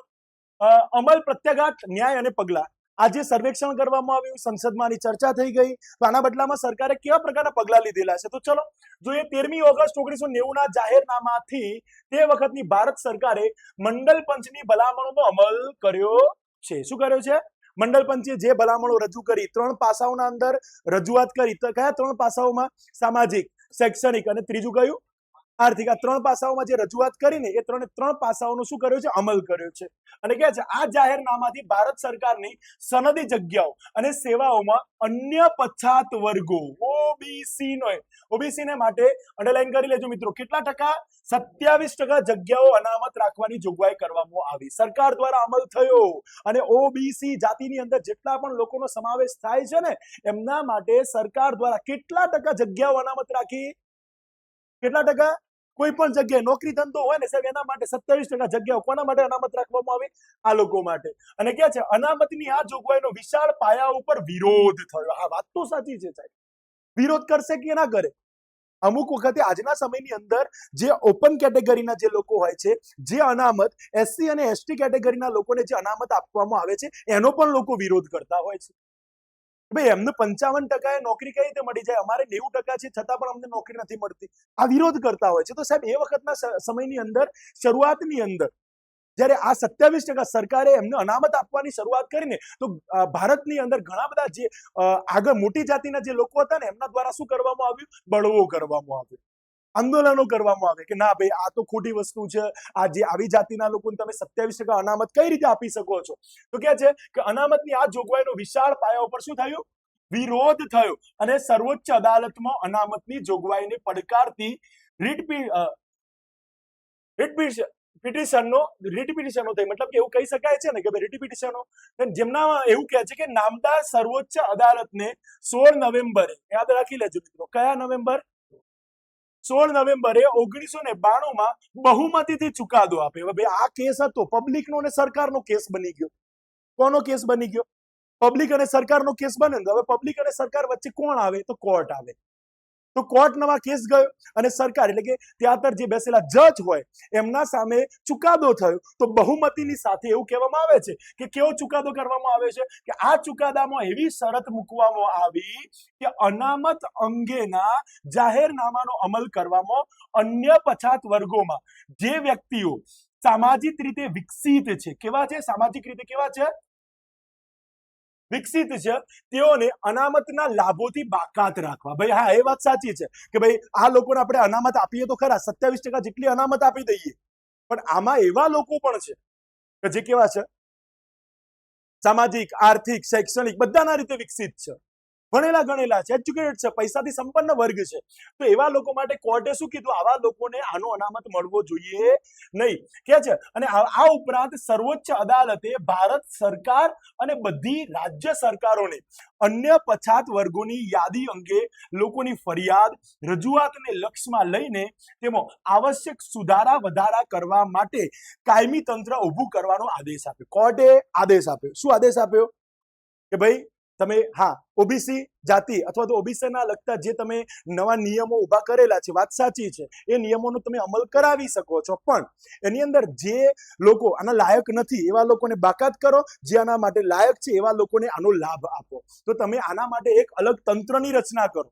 અમલ, પ્રત્યાઘાત, ન્યાય અને પગલા. આજે સર્વેક્ષણ કરવામાં આવ્યું, સંસદમાં ચર્ચા થઈ ગઈ, તો આના બદલામાં સરકારે કેવા પ્રકારના પગલા લીધેલા છે? તો ચલો જોઈએ. 13મી ઓગસ્ટ 1990ના જાહેરનામાથી તે વખતની ભારત સરકારે મંડળ પંચની ભલામણોનો અમલ કર્યો છે. શું કર્યો છે? મંડળ પંચે જે ભલામણો રજૂ કરી, 3 પાસાઓના અંદર રજૂઆત કરી. તો કયા 3 પાસાઓમાં? સામાજિક, શૈક્ષણિક અને ત્રીજું કયું? આર્થિક આ ત્રણ પાસાઓમાં જે રજૂઆત કરીને એ ત્રણ પાસાઓનો શું કર્યો છે, અમલ કર્યો છે. અને કે છે આ જાહેરનામાથી ભારત સરકારની સનદી જગ્યાઓ અને સેવાઓમાં અન્ય પછાત વર્ગો ઓબીસી ને માટે અંડરલાઈન કરી લેજો મિત્રો, કેટલા ટકા? 27% જગ્યાઓ અનામત રાખવાની જોગવાઈ કરવામાં આવી, સરકાર દ્વારા અમલ થયો. અને ઓબીસી જાતિની અંદર જેટલા પણ લોકોનો સમાવેશ થાય છે ને એમના માટે સરકાર દ્વારા કેટલા ટકા જગ્યાઓ અનામત રાખી? કેટલા ટકા? કોઈ પણ જગ્યાએ નોકરી ધંધો હોય ને સાહેબ એના માટે 27% જગ્યાઓ કોના માટે અનામત રાખવામાં આવી? આ લોકો માટે. અને કે છે અનામતની આ જોગવાઈનો વિશાળ પાયા ઉપર વિરોધ થયો. આ વાત તો સાચી છે સાહેબ, વિરોધ કરશે કે ના કરે? અમુક વખતે આજના સમયની અંદર જે ઓપન કેટેગરીના જે લોકો હોય છે, જે અનામત એસસી અને એસટી કેટેગરીના લોકોને જે અનામત આપવામાં આવે છે એનો પણ લોકો વિરોધ કરતા હોય છે. ભાઈ એમને 55% નોકરી કઈ રીતે મળી જાય, અમારે 90% છે છતાં પણ અમને નોકરી નથી મળતી, આ વિરોધ કરતા હોય છે. તો સાહેબ એ વખતના સમયની અંદર શરૂઆતની અંદર જ્યારે આ 27% સરકારે એમને અનામત આપવાની શરૂઆત કરીને તો ભારતની અંદર ઘણા બધા જે આગળ મોટી જાતિના જે લોકો હતા ને એમના દ્વારા શું કરવામાં આવ્યું? બળવો કરવામાં આવ્યો, આંદોલનો કરવામાં આવે કે ના ભાઈ આ તો ખોટી વસ્તુ છે, આ જે આવી જાતિના લોકોને તમે 27% અનામત કઈ રીતે આપી શકો છો? તો કે છે કે અનામતની આ જોગવાઈનો વિશાળ પાયા ઉપર શું થયું? વિરોધ થયો. અને સર્વોચ્ચ અદાલતમાં અનામતની જોગવાઈને પડકારતી રીટ પિટિશનો થઈ, મતલબ કે એવું કહી શકાય છે ને કે ભાઈ રીટ પિટિશનો જેમના એવું કહે છે કે નામદાર સર્વોચ્ચ અદાલતને 16 નવેમ્બરે, યાદ રાખી લેજો મિત્રો, કયા નવેમ્બર? 16 નવેમ્બરે 1992 બહુમતીથી ચુકાદો આપ્યો. ભાઈ આ કેસ હતો પબ્લિકનો અને સરકારનો કેસ બની ગયો. કોનો કેસ બની ગયો? પબ્લિક અને સરકારનો કેસ બને. હવે પબ્લિક અને સરકાર વચ્ચે કોણ આવે? તો કોર્ટ આવે. તો કોર્ટમાં કેસ ગયો અને સરકાર એટલે કે ત્યાં જે બેસેલા જજ હોય એમના સામે ચુકાદો થયો. તો બહુમતીની સાથે એવું કહેવામાં આવે છે કે કેવો ચુકાદો કરવામાં આવે છે કે આ ચુકાદામાં એવી શરત મૂકવામાં આવી કે અનામત અંગેના જાહેરનામાનો અમલ કરવામાં અન્ય પછાત વર્ગોમાં જે વ્યક્તિઓ સામાજિક રીતે વિકસિત છે, કેવા છે? સામાજિક રીતે કેવા છે? વિકસિત છે, તેઓને અનામતના લાભોથી બાકાત રાખવા. ભાઈ હા એ વાત સાચી છે કે ભાઈ આ લોકોને આપણે અનામત આપીએ તો ખરા, 27% જેટલી અનામત આપી દઈએ, પણ આમાં એવા લોકો પણ છે કે જે કેવા છે? સામાજિક, આર્થિક, શૈક્ષણિક બધાના રીતે વિકસિત છે, ભણેલા ગણેલા છે, એજ્યુકેટેડ છે, પૈસાથી સંપન્ન વર્ગ છે. તો એવા લોકો માટે કોર્ટે શું કીધું? આવા લોકોને આનો અનામત મળવો જોઈએ નહીં, કે છે. અને આ ઉપરાંત સર્વોચ્ચ અદાલતે ભારત સરકાર અને બધી રાજ્ય સરકારોને અન્ય પછાત વર્ગોની યાદી અંગે લોકોની ફરિયાદ રજૂઆતને લક્ષ્યમાં લઈને તેમાં આવશ્યક સુધારા વધારા કરવા માટે કાયમી તંત્ર ઊભું કરવાનો આદેશ આપ્યો. કોર્ટે આદેશ આપ્યો. શું આદેશ આપ્યો? કે ભાઈ તમે હા ઓબીસી જાતિ અથવા તો ઓબીસીના લગતા જે તમે નવા નિયમો ઉભા કરેલા છે, વાત સાચી છે, એ નિયમોનો તમે અમલ કરાવી શકો છો, પણ એની અંદર જે લોકો આના લાયક નથી એવા લોકોને બાકાત કરો, જે આના માટે લાયક છે એવા લોકોને આનો લાભ આપો. તો તમે આના માટે એક અલગ તંત્રની રચના કરો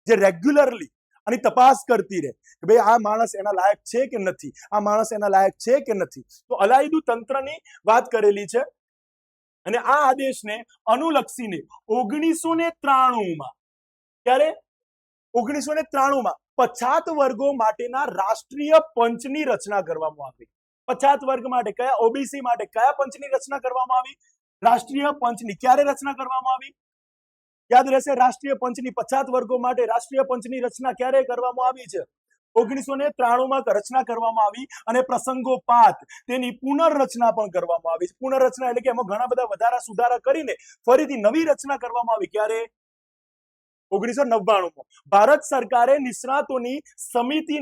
જે રેગ્યુલરલી આની તપાસ કરતી રહે કે ભાઈ આ માણસ એના લાયક છે કે નથી, આ માણસ એના લાયક છે કે નથી. તો અલાયદું તંત્રની વાત કરેલી છે. અને આ આદેશને અનુલક્ષીને 1993 ક્યારે? 1993 પછાત વર્ગો માટેના રાષ્ટ્રીય પંચની રચના કરવામાં આવી. પછાત વર્ગ માટે કયા? ઓબીસી માટે કયા પંચની રચના કરવામાં આવી? રાષ્ટ્રીય પંચની. ક્યારે રચના કરવામાં આવી? યાદ રહેશે, રાષ્ટ્રીય પંચની. પછાત વર્ગો માટે રાષ્ટ્રીય પંચની રચના ક્યારે કરવામાં આવી છે? 1993 રચના કરવામાં આવી. અને પ્રસંગોપાત તેની પુનર્રચના પણ કરવામાં આવી. પુનર્રચના એટલે કે એમાં ઘણા બધા વધારા સુધારા કરીને ફરીથી નવી રચના કરવામાં આવી. ક્યારે? 1999 ભારત સરકારે નિષ્ણાતોની સમિતિ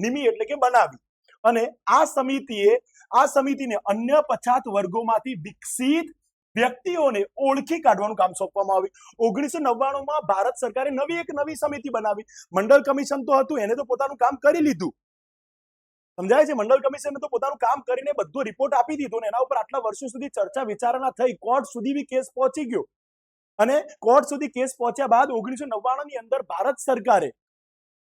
નિમી એટલે કે બનાવી. અને આ સમિતિને અન્ય પછાત વર્ગોમાંથી વિકસિત વ્યક્તિઓને ઓળખી કાઢવાનું કામ સોંપવામાં આવ્યું. 1999 ભારત સરકારે નવી સમિતિ બનાવી. મંડળ કમિશન તો હતું, એને તો પોતાનું કામ કરી લીધું, સમજાય છે? મંડળ કમિશને તો પોતાનું કામ કરીને બધો રિપોર્ટ આપી દીધો ને એના ઉપર આટલા વર્ષો સુધી ચર્ચા વિચારણા થઈ, કોર્ટ સુધી બી કેસ પહોંચી ગયો. અને કોર્ટ સુધી કેસ પહોંચ્યા બાદ 1999 ની અંદર ભારત સરકારે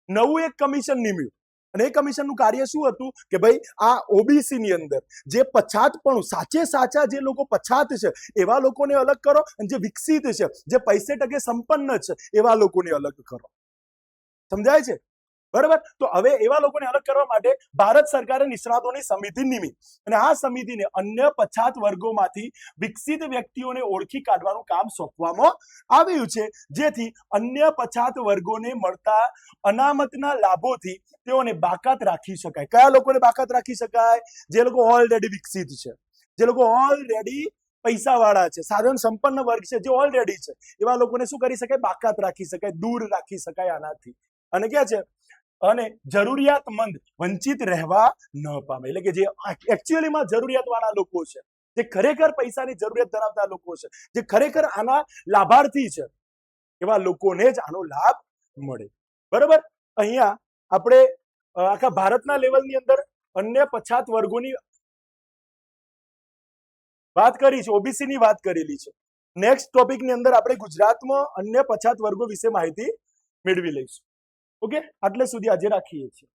નવું એક કમિશન નિમ્યું. અને એ કમિશનનું કાર્ય શું હતું કે ભાઈ આ ઓબીસી ની અંદર જે પછાતપણું સાચા જે લોકો પછાત છે એવા લોકોને અલગ કરો, અને જે વિકસિત છે, જે પૈસે ટકે સંપન્ન છે એવા લોકોને અલગ કરો. સમજાય છે? બરાબર. તો હવે એવા લોકોને અલગ કરવા માટે ભારત સરકારે નિષ્ણાતોની સમિતિ નિમી અને આ સમિતિને અન્ય પછાત વર્ગોમાંથી વિકસિત વ્યક્તિઓને ઓળખી કાઢવાનું કામ સોંપવામાં આવ્યું છે, જેથી અન્ય પછાત વર્ગોને મળતા અનામતના લાભોથી તેઓને બાકાત રાખી શકાય. કયા લોકોને બાકાત રાખી શકાય? જે લોકો ઓલરેડી વિકસિત છે, જે લોકો ઓલરેડી પૈસાવાળા છે, સાધન સંપન્ન વર્ગ છે, જે ઓલરેડી છે, એવા લોકોને શું કરી શકાય? બાકાત રાખી શકાય, દૂર રાખી શકાય આનાથી. અને ક્યાં છે? અને જરૂરિયાતમંદ વંચિત રહેવા ન પામે. એટલે કે જે એકચ્યુઅલીમાં જરૂરિયાતવાળા લોકો છે, જે ખરેખર પૈસાની જરૂરિયાત ધરાવતા લોકો છે, જે ખરેખર આના લાભાર્થી છે, એવા લોકોને જ આનો લાભ મળે. બરાબર. અહીંયા આપણે આખા ભારતના લેવલની અંદર અન્ય પછાત વર્ગોની વાત કરી છે, ઓબીસી ની વાત કરેલી છે. નેક્સ્ટ ટોપિકની અંદર આપણે ગુજરાતમાં અન્ય પછાત વર્ગો વિશે માહિતી મેળવી લઈશું. ઓકે, આટલે સુધી આજે રાખીએ છીએ.